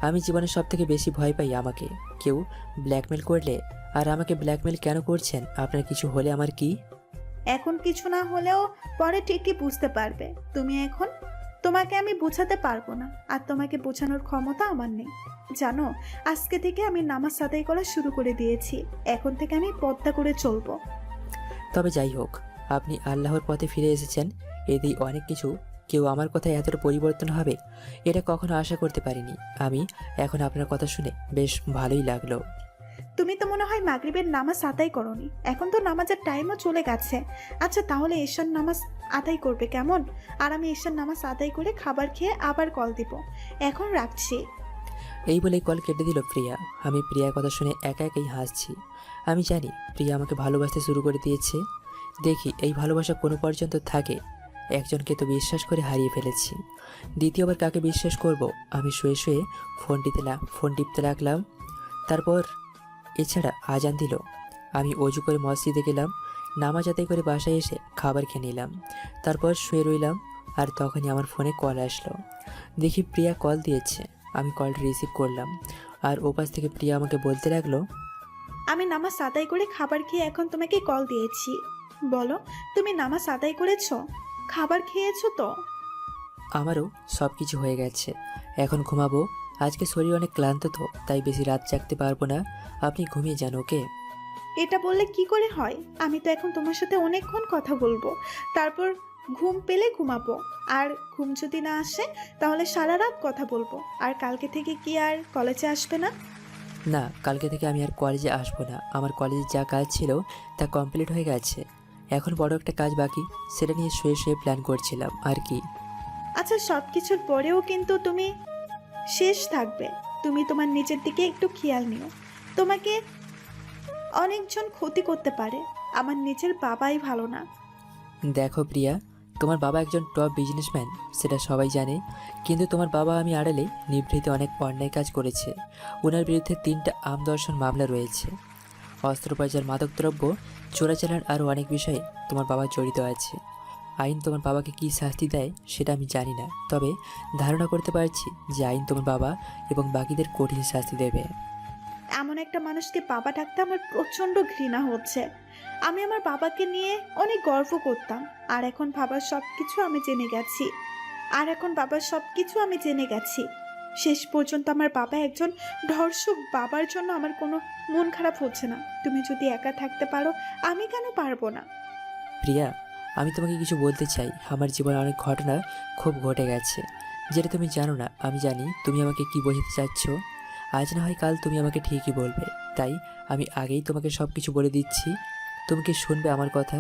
আমি জীবনে সব থেকে বেশি ভয় পাই আমাকে কেউ ব্ল্যাকমেল করলে। আর আমাকে ব্ল্যাকমেল কেন করছেন? আপনার কিছু হলে আমার কি? এখন কিছু না হলেও পরে ঠিকই বুঝতে পারবে। তুমি এখন, তোমাকে আমি বোঝাতে পারবো না, আর তোমাকে বোঝানোর ক্ষমতা আমার নেই। জানো, আজকে থেকে আমি নামাজ আদায় করা শুরু করে দিয়েছি। এখন থেকে আমি পর্দা করে চলবো। তবে যাই হোক, আপনি আল্লাহর পথে ফিরে এসেছেন, এতেই অনেক কিছু। কেউ আমার কথায় এতটা পরিবর্তন হবে এটা কখনো আশা করতে পারিনি। আমি এখন আপনার কথা শুনে বেশ ভালোই লাগলো। তুমি তো মনে হয় মাগরিবের নামাজ আদায় করনি। এখন তো নামাজের টাইমও চলে গেছে। আচ্ছা, তাহলে এশার নামাজ আদায় করবে কেমন? আর আমি এশার নামাজ আদায় করে খাবার খেয়ে আবার কল দিব। এখন রাখছি। এই বলেই কল কেটে দিল প্রিয়া। আমি প্রিয়ার কথা শুনে একা একাই হাসছি। আমি জানি প্রিয়া আমাকে ভালোবাসতে শুরু করে দিয়েছে। দেখি এই ভালোবাসা কোনো পর্যন্ত থাকে। একজনকে তো বিশ্বাস করে হারিয়ে ফেলেছি, দ্বিতীয়বার কাকে বিশ্বাস করব? আমি শুয়ে শুয়ে ফোন টিপতে লাগলাম। তারপর এছাড়া আজান দিল। আমি অজু করে মসজিদে গেলাম, নামাজ আদায় করে বাসায় এসে খাবার খেয়ে নিলাম। তারপর শুয়ে রইলাম। আর তখনই আমার ফোনে কল আসলো। দেখি প্রিয়া কল দিয়েছে। আমি কলটা রিসিভ করলাম। আর ওপাশ থেকে প্রিয়া আমাকে বলতে লাগলো, আমি নামাজ আদায় করে খাবার খেয়ে এখন তোমাকে কল দিয়েছি। বলো, তুমি নামাজ আদায় করেছো? খাবার খেয়েছো তো? আমারও সব কিছু হয়ে গেছে, এখন ঘুমাবো। আজকে শরীর অনেক ক্লান্ত তো, তাই বেশি রাত জাগতে পারবো না। আপনি ঘুমিয়ে যান, ওকে? এটা বললে কি করে হয়? আমি তো এখন তোমার সাথে অনেকক্ষণ কথা বলবো, তারপর ঘুম পেলে ঘুমাবো। আর ঘুম যদি না আসে তাহলে সারা রাত কথা বলবো। আর কালকে থেকে কি আর কলেজে আসবে না? না, কালকে থেকে আমি আর কলেজে আসবো না। আমার কলেজে যা কাজ ছিল তা কমপ্লিট হয়ে গেছে। এখন বড় একটা কাজ বাকি, সেটা নিয়ে শুয়ে শুয়ে প্ল্যান করছিলাম আর কি। আচ্ছা, সব কিছুর পরেও কিন্তু তুমি শেষ থাকবে। তুমি তোমার নিজের দিকে একটু খেয়াল নিও। তোমাকে অনেকজন ক্ষতি করতে পারে। আমার নিজের বাবাই ভালো না। দেখো প্রিয়া, তোমার বাবা একজন টপ বিজনেসম্যান, সেটা সবাই জানে। কিন্তু তোমার বাবা আমি আড়ালে নিভৃতে অনেক অন্যায় কাজ করেছে। ওনার বিরুদ্ধে 3টা আমদর্শন মামলা রয়েছে। অস্ত্রোপচার, মাদকদ্রব্য, চোরাচালান আরও অনেক বিষয়ে তোমার বাবা জড়িত আছে। আইন তোমার বাবাকে কী শাস্তি দেয় সেটা আমি জানি না, তবে ধারণা করতে পারছি যে আইন তোমার বাবা এবং বাকিদের কঠিন শাস্তি দেবে। এমন একটা মানুষকে বাবা ডাকতে আমার প্রচণ্ড ঘৃণা হচ্ছে। আমি আমার বাবাকে নিয়ে অনেক গর্ব করতাম। আর এখন বাবার সব কিছু আমি জেনে গেছি। শেষ পর্যন্ত আমার বাবা একজন ধর্ষক। বাবার জন্য আমার কোনো মন খারাপ হচ্ছে না। তুমি যদি একা থাকতে পারো, আমি কেন পারবো না? প্রিয়া, আমি তোমাকে কিছু বলতে চাই। আমার জীবনে অনেক ঘটনা খুব ঘটে গেছে, যেটা তুমি জানো না। আমি জানি তুমি আমাকে কি বোঝাতে চাচ্ছ। আজ না হয় কাল তুমি আমাকে ঠিকই বলবে, তাই আমি আগেই তোমাকে সব কিছু বলে দিচ্ছি। তুমি কি শুনবে আমার কথা?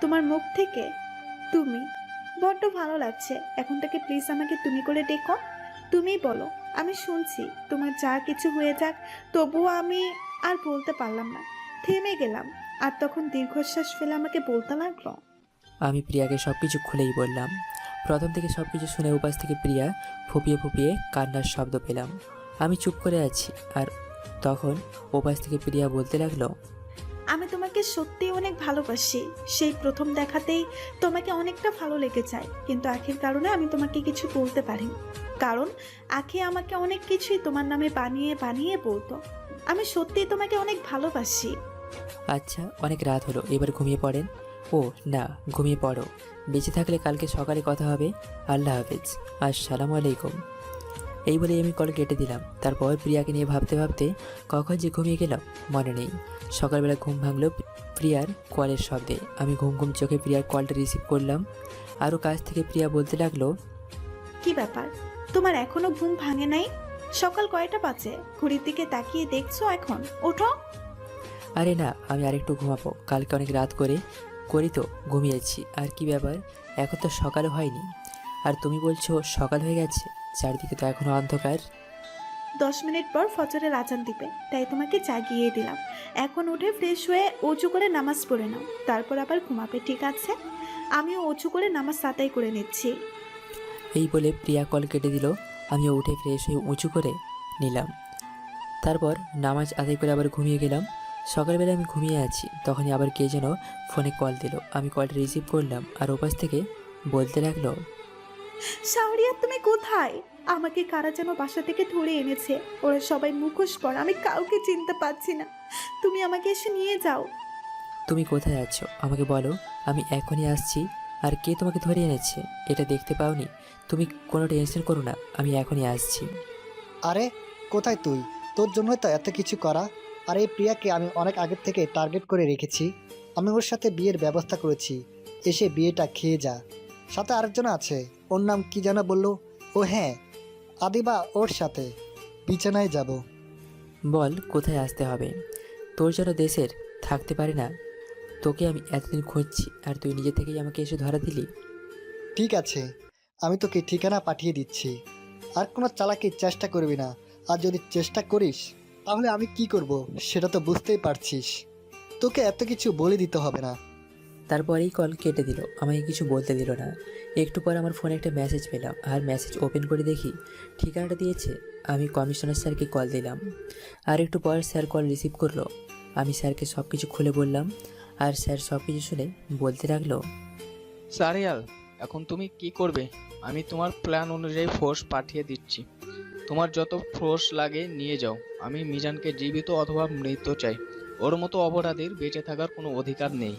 তোমার মুখ থেকে তুমি বড্ড ভালো লাগছে। এখন থেকে প্লিজ আমাকে তুমি করে ডেকো। তুমিই বলো, আমি শুনছি। তোমার যা কিছু হয়ে যাক, তবুও আমি আর বলতে পারলাম না, থেমে গেলাম। আর তখন দীর্ঘশ্বাস ফেলে আমাকে বলতে লাগলো, আমি প্রিয়াকে সব কিছু খুলেই বললাম। প্রথম থেকে সব কিছু শুনে উপাস থেকে প্রিয়া ফুপিয়ে ফুপিয়ে কান্নার শব্দ পেলাম। আমি চুপ করে আছি। আর তখন উপাস থেকে প্রিয়া বলতে লাগলো, আমি তোমাকে সত্যিই অনেক ভালোবাসি। সেই প্রথম দেখাতেই তোমাকে অনেকটা ভালো লেগে যায়। কিন্তু আখির কারণে আমি তোমাকে কিছু বলতে পারিনি। কারণ আখি আমাকে অনেক কিছুই তোমার নামে বানিয়ে বানিয়ে বলতো। আমি সত্যিই তোমাকে অনেক ভালোবাসি। আচ্ছা, অনেক রাত হলো, এবার ঘুমিয়ে পড়েন। ও না, ঘুমিয়ে পড়ো। বেঁচে থাকলে কালকে সকালে কথা হবে। আল্লাহ হাফেজ, আসসালামু আলাইকুম। এই বলেই আমি কল কেটে দিলাম। তারপর প্রিয়াকে নিয়ে ভাবতে ভাবতে কখন যে ঘুমিয়ে গেলাম মনে নেই। সকালবেলা ঘুম ভাঙলো প্রিয়ার কলের শব্দে। আমি ঘুম ঘুম চোখে প্রিয়ার কলটা রিসিভ করলাম। আরও কাছ থেকে প্রিয়া বলতে লাগলো, কি ব্যাপার, তোমার এখনো ঘুম ভাঙে নাই? সকাল কয়টা বাজে? ঘড়ির দিকে তাকিয়ে দেখছো এখন? ওঠো। আরে না, আমি আরেকটু ঘুমাবো। কালকে অনেক রাত করি তো ঘুমিয়েছি। আর কি ব্যাপার, এখন তো সকাল হয়নি, আর তুমি বলছো সকাল হয়ে গেছে? চারদিকে তো এখনো অন্ধকার। 10 মিনিট পর ফজরের আজান দিবে, তাই তোমাকে জাগিয়ে দিলাম। এখন উঠে ফ্রেশ হয়ে অজু করে নামাজ পড়ে নাও, তারপর আবার ঘুমাবে, ঠিক আছে? আমিও অজু করে নামাজ আদায় করে নিচ্ছি। এই বলে প্রিয়া কল কেটে দিল। আমিও উঠে ফ্রেশ হয়ে উঁচু করে নিলাম। তারপর নামাজ আদায় করে আবার ঘুমিয়ে গেলাম। সকালবেলা আমি ঘুমিয়ে আছি, তখনই আবার কে যেন ফোনে কল দিল। আমি কলটা রিসিভ করলাম। আর ওপাশ থেকে বলতে লাগলো, শাহরিয়া, তুমি কোথায়? আমাকে কারা যেন বাসা থেকে ধরে এনেছে। ওরা সবাই মুখোশ পরা, আমি কাউকে চিনতে পারছি না। তুমি আমাকে এসে নিয়ে যাও। তুমি কোথায় আছো আমাকে বলো, আমি এখনই আসছি। আর কে তোমাকে ধরে এনেছে এটা দেখতে পাওনি? তুমি কোনো টেনশন করো না, আমি এখনই আসছি। আরে কোথায় তুই? তোর জন্যই তো এত কিছু করা। আর এই প্রিয়াকে আমি অনেক আগের থেকে টার্গেট করে রেখেছি। আমি ওর সাথে বিয়ের ব্যবস্থা করেছি, এসে বিয়েটা খেয়ে যা। সাথে আরেকজন আছে, ওর নাম কি যেন বললো? ও হ্যাঁ, আদিবা, ওর সাথে বিছানায় যাব। বল কোথায় আসতে হবে? তোর যেন দেশের থাকতে পারে না। তোকে আমি এতদিন খুঁজছি আর তুই নিজে থেকেই আমাকে এসে ধরা দিলি। ঠিক আছে, আমি তোকে ঠিকানা পাঠিয়ে দিচ্ছি। আর কোনো চালাকির চেষ্টা করবি না। আর যদি চেষ্টা করিস তাহলে আমি কি করব সেটা তো বুঝতেই পারছিস। তোকে এত কিছু বলে দিতে হবে না। তারপরেই কল কেটে দিল, আমাকে কিছু বলতে দিল না। একটু পর আমার ফোনে একটা মেসেজ পেলাম, আর মেসেজ ওপেন করে দেখি ঠিকানাটা দিয়েছে। আমি কমিশনার স্যারকে কল দিলাম। আর একটু পর স্যার কল রিসিভ করলো। আমি স্যারকে সব কিছু খুলে বললাম, আর স্যার সব কিছু শুনে বলতে লাগলো, সারিয়াল, এখন তুমি কি করবে? আমি তোমার প্ল্যান অনুযায়ী ফোর্স পাঠিয়ে দিচ্ছি। তোমার যত ফোর্স লাগে নিয়ে যাও। আমি মিজানকে জীবিত অথবা মৃত চাই। ওর মতো অপরাধীর বেঁচে থাকার কোনো অধিকার নেই।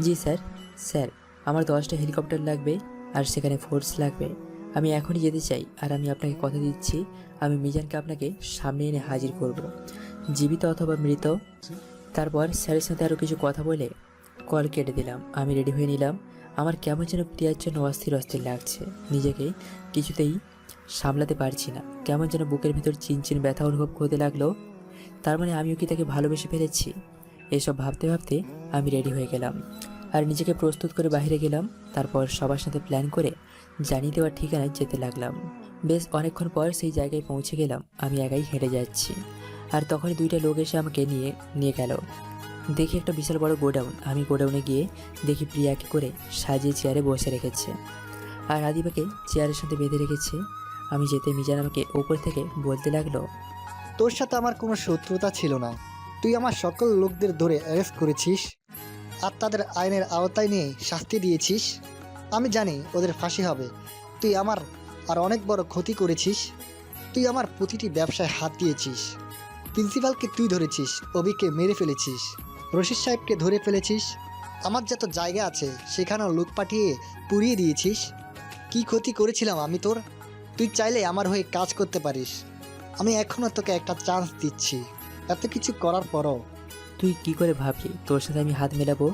জি স্যার। স্যার, আমার 10টা হেলিকপ্টার লাগবে, আর সেখানে ফোর্স লাগবে। আমি এখনই যেতে চাই, আর আমি আপনাকে কথা দিচ্ছি আমি মিজানকে আপনাকে সামনে এনে হাজির করব, জীবিত অথবা মৃত। তারপর স্যারের সাথে আরও কিছু কথা বলে কল কেটে দিলাম। আমি রেডি হয়ে নিলাম। আমার কেমন যেন প্রিয়ার জন্য অস্থির অস্থির লাগছে। নিজেকে কিছুতেই সামলাতে পারছি না। কেমন যেন বুকের ভিতর চিনচিন ব্যথা অনুভব করতে লাগলো। তার মানে আমিও কি তাকে ভালোবেসে ফেলেছি? এসব ভাবতে ভাবতে আমি রেডি হয়ে গেলাম, আর নিজেকে প্রস্তুত করে বাইরে গেলাম। তারপর সবার সাথে প্ল্যান করে জানিয়ে দেওয়ার ঠিকানায় যেতে লাগলাম। বেশ অনেকক্ষণ পর সেই জায়গায় পৌঁছে গেলাম। আমি একাই হেঁটে যাচ্ছি, আর তখনই 2টা লোক এসে আমাকে নিয়ে গেল। দেখি একটা বিশাল বড় গোডাউন। আমি গোডাউনে গিয়ে দেখি প্রিয়াকে করে সাজিয়ে চেয়ারে বসে রেখেছে, আর আদিবাকে চেয়ারের সাথে বেঁধে রেখেছে। আমি যেতে মিজান আমাকে ওপর থেকে বলতে লাগলো, তোর সাথে আমার কোনো শত্রুতা ছিল না। তুই আমার সকল লোকদের ধরে অ্যারেস্ট করেছিস আর তাদের আইনের আওতায় নিয়ে শাস্তি দিয়েছিস। আমি জানি ওদের ফাঁসি হবে। তুই আমার আর অনেক বড় ক্ষতি করেছিস। তুই আমার প্রতিটি ব্যবসায় হাত দিয়েছিস। প্রিন্সিপালকে তুই ধরেছিস, অবিকে মেরে ফেলেছিস, রশিদ সাহেবকে ধরে ফেলেছিস। আমার যত জায়গা আছে সেখানেও লোক পাঠিয়ে পুড়িয়ে দিয়েছিস। কি ক্ষতি করেছিলাম আমি তোর? তুই চাইলে আমার হয়ে কাজ করতে পারিস। আমি এখনও তোকে একটা চান্স দিচ্ছি। এত কিছু করার পরও তুই কি করে ভাবলি তোর সাথে আমি হাত মেলাবো?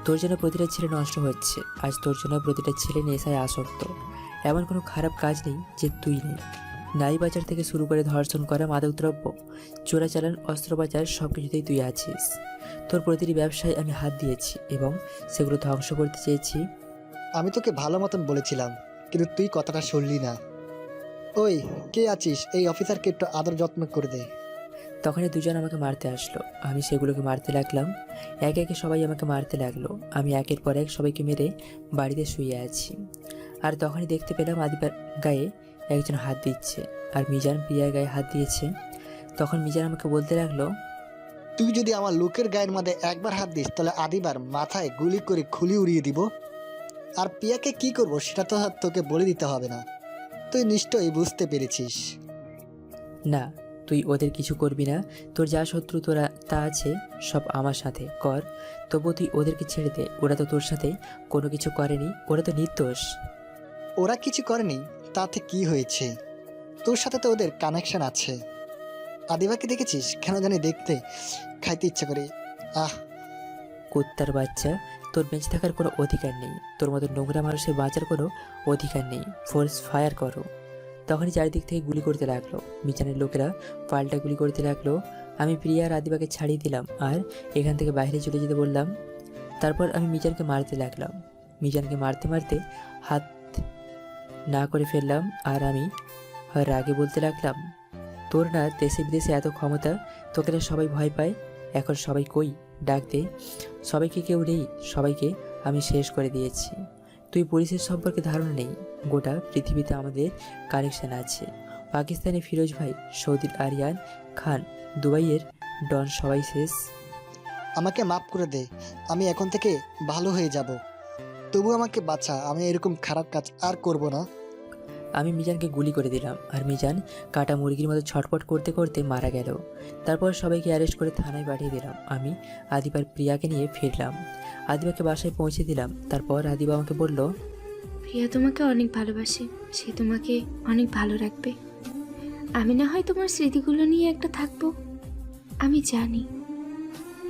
তোর জন্য প্রতিটা ছেলে নষ্ট হচ্ছে, আজ তোর জন্য প্রতিটা ছেলে নেশায় আসক্ত। এমন কোনো খারাপ কাজ নেই যে তুই নেই। নারী পাচার থেকে শুরু করে ধর্ষণ করা, মাদকদ্রব্য চোরাচালান, অস্ত্র পাচার, সব কিছুতেই তুই আছিস। তোর প্রতিটি ব্যবসায় আমি হাত দিয়েছি এবং সেগুলো ধ্বংস করতে চেয়েছি। আমি তোকে ভালো মতন বলেছিলাম, কিন্তু তুই কথাটা শুনলি না। ওই কে আছিস? এই অফিসারকে একটু আদর যত্ন করে দে। তখনই দুজন আমাকে মারতে আসলো। আমি সেগুলোকে মারতে লাগলাম। একে একে সবাই আমাকে মারতে লাগলো। আমি একের পর এক সবাইকে মেরে বাড়িতে শুয়ে আছি। আর তখনই দেখতে পেলাম আদিবার গায়ে একজন হাত দিচ্ছে, আর মিজান প্রিয়ার গায়ে হাত দিয়েছে। তখন মিজান আমাকে বলতে লাগলো, তুই যদি আমার লোকের গায়ের মধ্যে একবার হাত দিস তাহলে আদিবার মাথায় গুলি করে খুলি উড়িয়ে দিব। আর পিয়াকে কি করব সেটা তো আর তোকে বলে দিতে হবে না। তুই নিশ্চয়ই বুঝতে পেরেছিস। না, তুই ওদের কিছু করবি না। তোর যা শত্রু তোরা তা আছে সব আমার সাথে কর, তবু তুই ওদেরকে ছেড়ে দে। ওরা তো তোর সাথে কোনো কিছু করেনি, ওরা তো নির্দোষ। ওরা কিছু করেনি তাতে কি হয়েছে? তোর সাথে তো ওদের কানেকশন আছে। আদিবাকে দেখেছিস? কেন জানি দেখতে খাইতে ইচ্ছে করে। আহ, কুত্তার বাচ্চা, তোর বেঁচে থাকার কোনো অধিকার নেই। তোর মতো নোংরা মানুষের বাঁচার কোনো অধিকার নেই। ফোর্স ফায়ার করো। তখনই চারিদিক থেকে গুলি করতে লাগলো। মিজানের লোকেরা পাল্টা গুলি করতে লাগলো। আমি প্রিয়া আর আদিবাকে ছাড়িয়ে দিলাম আর এখান থেকে বাইরে চলে যেতে বললাম। তারপর আমি মিজানকে মারতে লাগলাম। মিজানকে মারতে মারতে হাত না করে ফেললাম, আর আমি রাগে বলতে লাগলাম, তোর না দেশে বিদেশে এত ক্ষমতা, তোকে না সবাই ভয় পায়। এখন সবাই কই? ডাক দে। সবাইকে কেউ নেই, সবাইকে আমি শেষ করে দিয়েছি। তুই পুলিশের সম্পর্কে ধারণা নেই। গোটা পৃথিবীতে আমাদের কানেকশন আছে। পাকিস্তানে ফিরোজ ভাই, সৌদির আরিয়ান খান, দুবাইয়ের ডন, সবাই শেষ। আমাকে মাফ করে দে। আমি এখন থেকে ভালো হয়ে যাব। তবু আমাকে বাঁচা। আমি এরকম খারাপ কাজ আর করব না। আমি মিজানকে গুলি করে দিলাম আর মিজান কাটা মুরগির মতো ছটপট করতে করতে মারা গেল। তারপর সবাইকে অ্যারেস্ট করে থানায় পাঠিয়ে দিলাম। আমি আদিবার প্রিয়াকে নিয়ে ফিরলাম। আদিবাকে বাসায় পৌঁছে দিলাম। তারপর আদিবা আমাকে বলল, প্রিয়া তোমাকে অনেক ভালোবাসে, সে তোমাকে অনেক ভালো রাখবে। আমি না হয় তোমার স্মৃতিগুলো নিয়ে একটা থাকবো। আমি জানি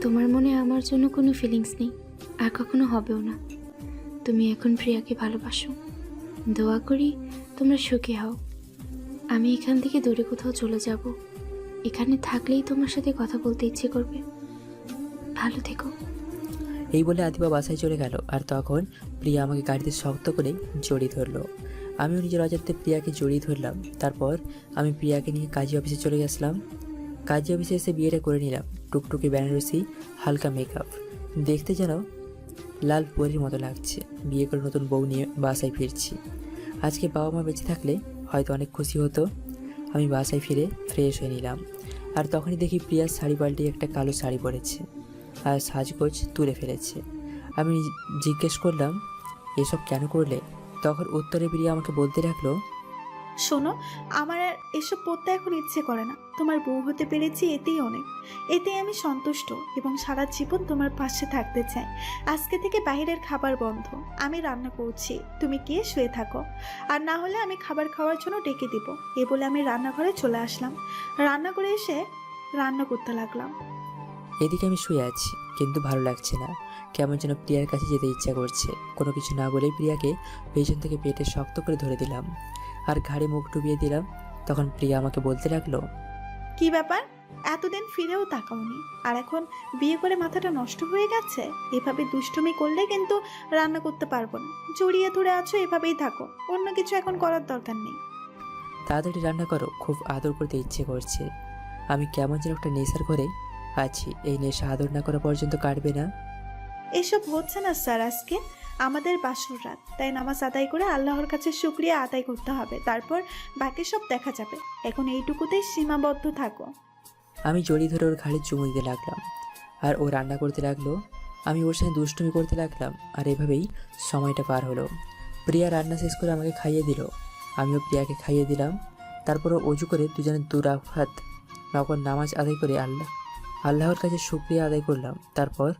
তোমার মনে আমার জন্য কোনো ফিলিংস নেই, আর কখনো হবেও না। তুমি এখন প্রিয়াকে ভালোবাসো। দোয়া করি তোমরা সুখী হও। আমি এখান থেকে দূরে কোথাও চলে যাব। এখানে থাকলেই তোমার সাথে কথা বলতে ইচ্ছে করবে। ভালো থেকো। এই বলে আদিবা বাসায় চলে গেল। আর তখন প্রিয়া আমাকে গাড়িতে শক্ত করে জড়িয়ে ধরলো। আমিও নিজের অজান্তে প্রিয়াকে জড়িয়ে ধরলাম। তারপর আমি প্রিয়াকে নিয়ে কাজী অফিসে চলে গেছিলাম। কাজী অফিসে এসে বিয়েটা করে নিলাম। টুকটুকি বেনারসি, হালকা মেকআপ, দেখতে যেন লাল পরীর মতো লাগছে। বিয়ে করে নতুন বউ নিয়ে বাসায় ফিরছি। আজকে বাবা মা বেঁচে থাকলে হয়তো অনেক খুশি হতো। আমি বাসায় ফিরে ফ্রেশ হয়ে নিলাম। আর তখনই দেখি প্রিয়ার শাড়ি পাল্টে একটা কালো শাড়ি পরেছে আর সাজগোজ তুলে ফেলেছে। আমি জিজ্ঞেস করলাম, এসব কেন করলে? তখন উত্তরে প্রিয়া আমাকে বলতে লাগলো, শোনো, আমার আর এসব পড়তে এখন ইচ্ছে করে না। তোমার বউ হতে পেরেছি, এতেই অনেক। এতেই আমি সন্তুষ্ট এবং সারা জীবন তোমার পাশে থাকতে চাই। আজকে থেকে বাইরের খাবার বন্ধ। আমি রান্না করছি, তুমি গিয়ে শুয়ে থাকো। আর না হলে আমি খাবার খাওয়ার জন্য ডেকে দিব। এ বলে আমি রান্নাঘরে চলে আসলাম। রান্না করে এসে রান্না করতে লাগলাম। এদিকে আমি শুয়ে আছি, কিন্তু ভালো লাগছে না। কেমন যেন প্রিয়ার কাছে যেতে ইচ্ছা করছে। কোনো কিছু না বলেই প্রিয়াকে পেছন থেকে পেটে শক্ত করে ধরে দিলাম আর ঘাড়ে মুখ ডুবিয়ে দিলাম। তখন প্রিয়া আমাকে বলতে লাগলো, কি ব্যাপার, এতদিন ফিরেও তাকাওনি, আর এখন বিয়ে করে মাথাটা নষ্ট হয়ে গেছে? এভাবে দুষ্টুমি করলে কিন্তু রান্না করতে পারবো না। জড়িয়ে ধরে আছো, এভাবেই থাকো, অন্য কিছু এখন করার দরকার নেই। তাড়াতাড়ি রান্না করো, খুব আদর করতে ইচ্ছে করছে। আমি কেমন যেন একটা নেশার ঘরে আছি। এই নেশা আদর না করা পর্যন্ত কাটবে না। এসব হচ্ছে না স্যার। আজকে আমাদের বাসর রাত, তাই নামাজ আদায় করে আল্লাহর কাছে শুকরিয়া আদায় করতে হবে। তারপর বাকি সব দেখা যাবে। এখন এইটুকুতেই সীমাবদ্ধ থাকো। আমি জড়িয়ে ধরে ওর ঘাড়ে চুমু দিতে লাগলাম আর ও রান্না করতে লাগলো। আমি ওর সাথে দুষ্টুমি করতে লাগলাম। আর এভাবেই সময়টা পার হলো। প্রিয়া রান্না শেষ করে আমাকে খাইয়ে দিল। আমিও প্রিয়াকে খাইয়ে দিলাম। তারপর অজু করে দুজনে দুরাফাত নকল নামাজ আদায় করে আল্লাহর কাছে শুকরিয়া আদায় করলাম। তারপর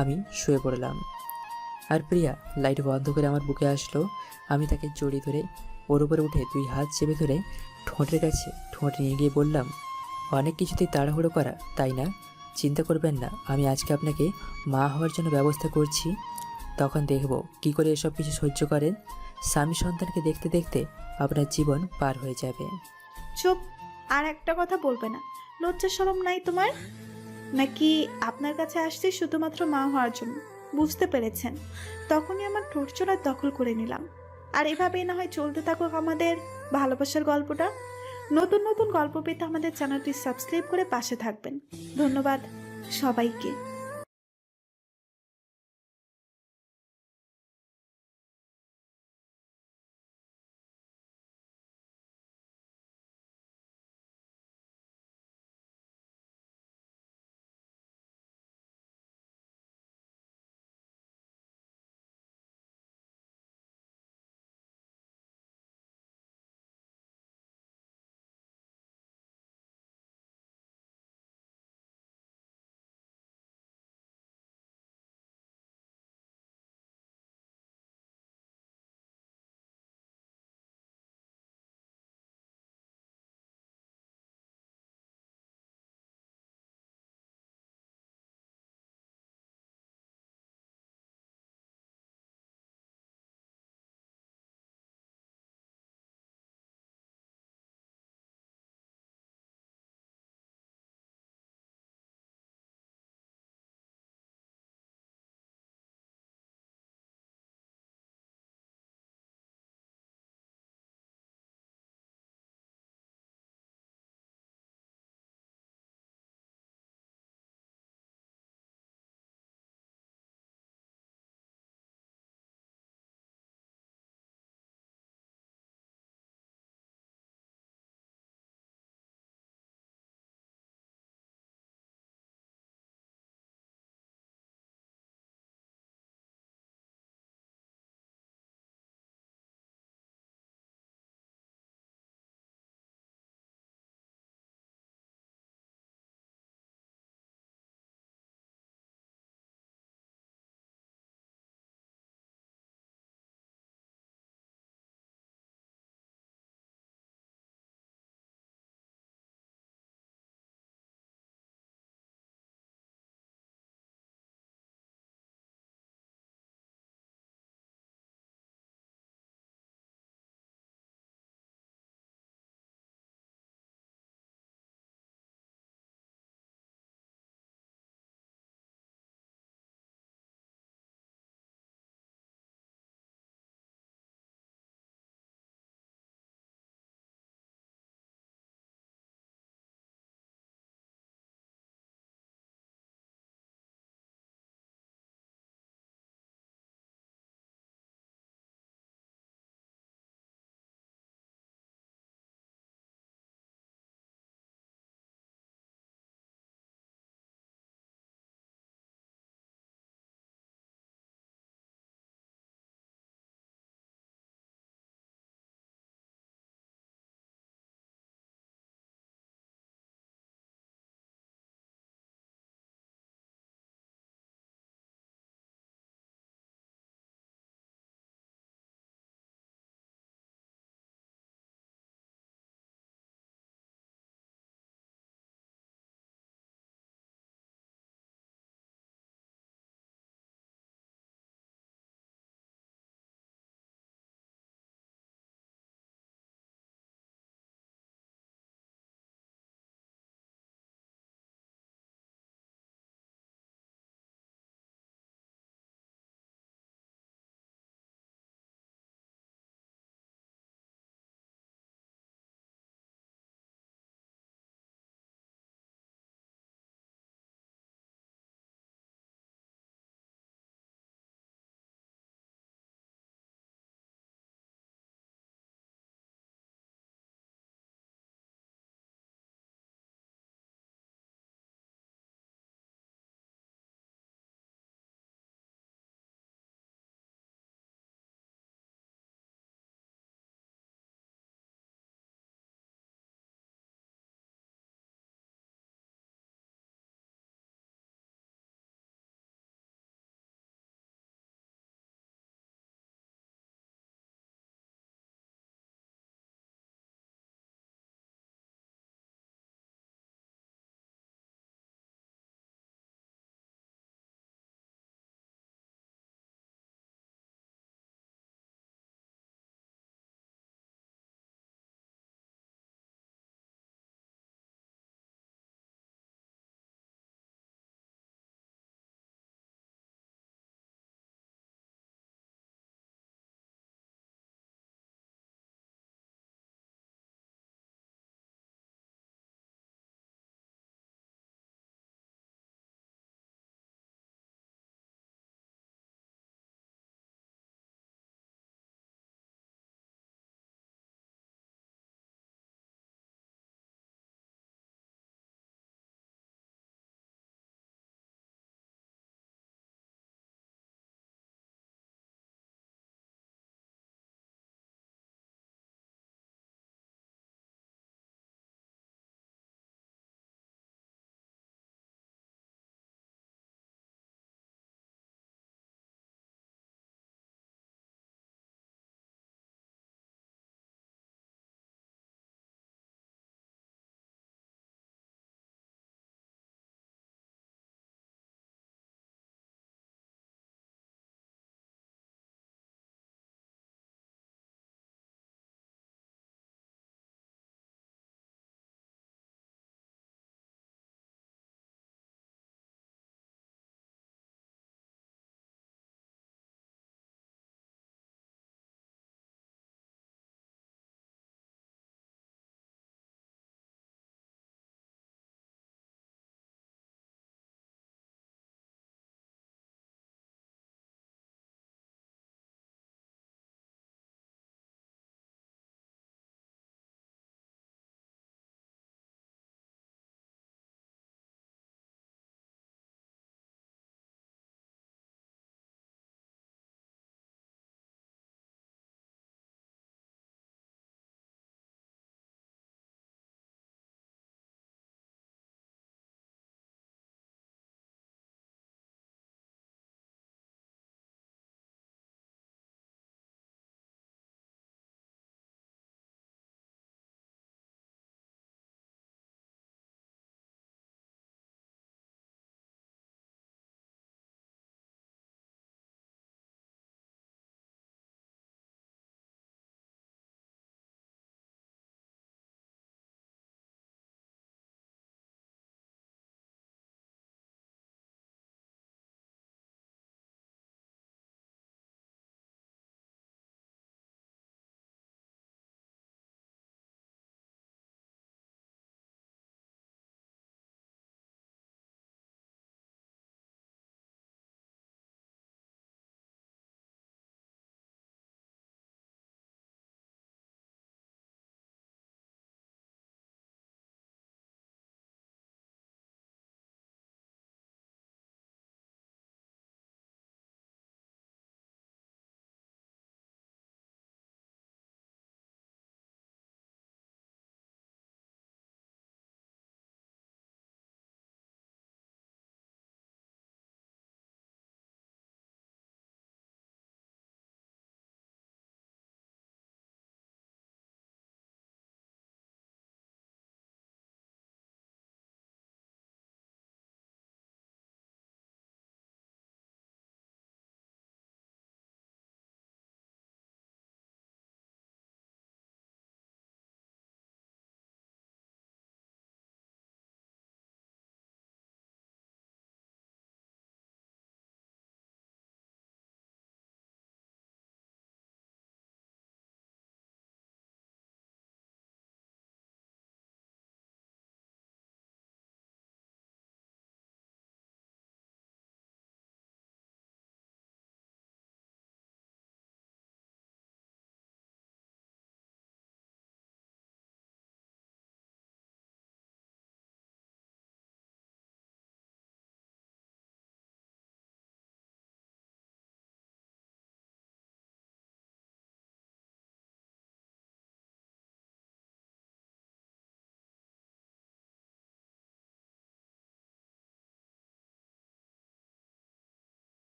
আমি শুয়ে পড়লাম। আর প্রিয়া লাইট বন্ধ করে আমার বুকে আসলো। আমি তাকে জড়িয়ে ধরে ওর উপরে উঠে 2 হাত চেপে ধরে ঠোঁটের কাছে ঠোঁট নিয়ে গিয়ে বললাম, অনেক কিছুতেই তাড়াহুড়ো করা, তাই না? চিন্তা করবেন না, আমি আজকে আপনাকে মা হওয়ার জন্য ব্যবস্থা করছি। তখন দেখব কি করে এসব কিছু সহ্য করেন। স্বামী সন্তানকে দেখতে দেখতে আপনার জীবন পার হয়ে যাবে। চুপ, আর একটা কথা বলবে না। লজ্জা শরম নাই তোমার? নাকি আপনার কাছে আসছি শুধুমাত্র মা হওয়ার জন্য? বুঝতে পেরেছেন? তখনই আমার ঠোঁট চোরা দখল করে নিলাম। আর এভাবেই না হয় চলতে থাকুক আমাদের ভালোবাসার গল্পটা। নতুন নতুন গল্প পেতে আমাদের চ্যানেলটি সাবস্ক্রাইব করে পাশে থাকবেন। ধন্যবাদ সবাইকে।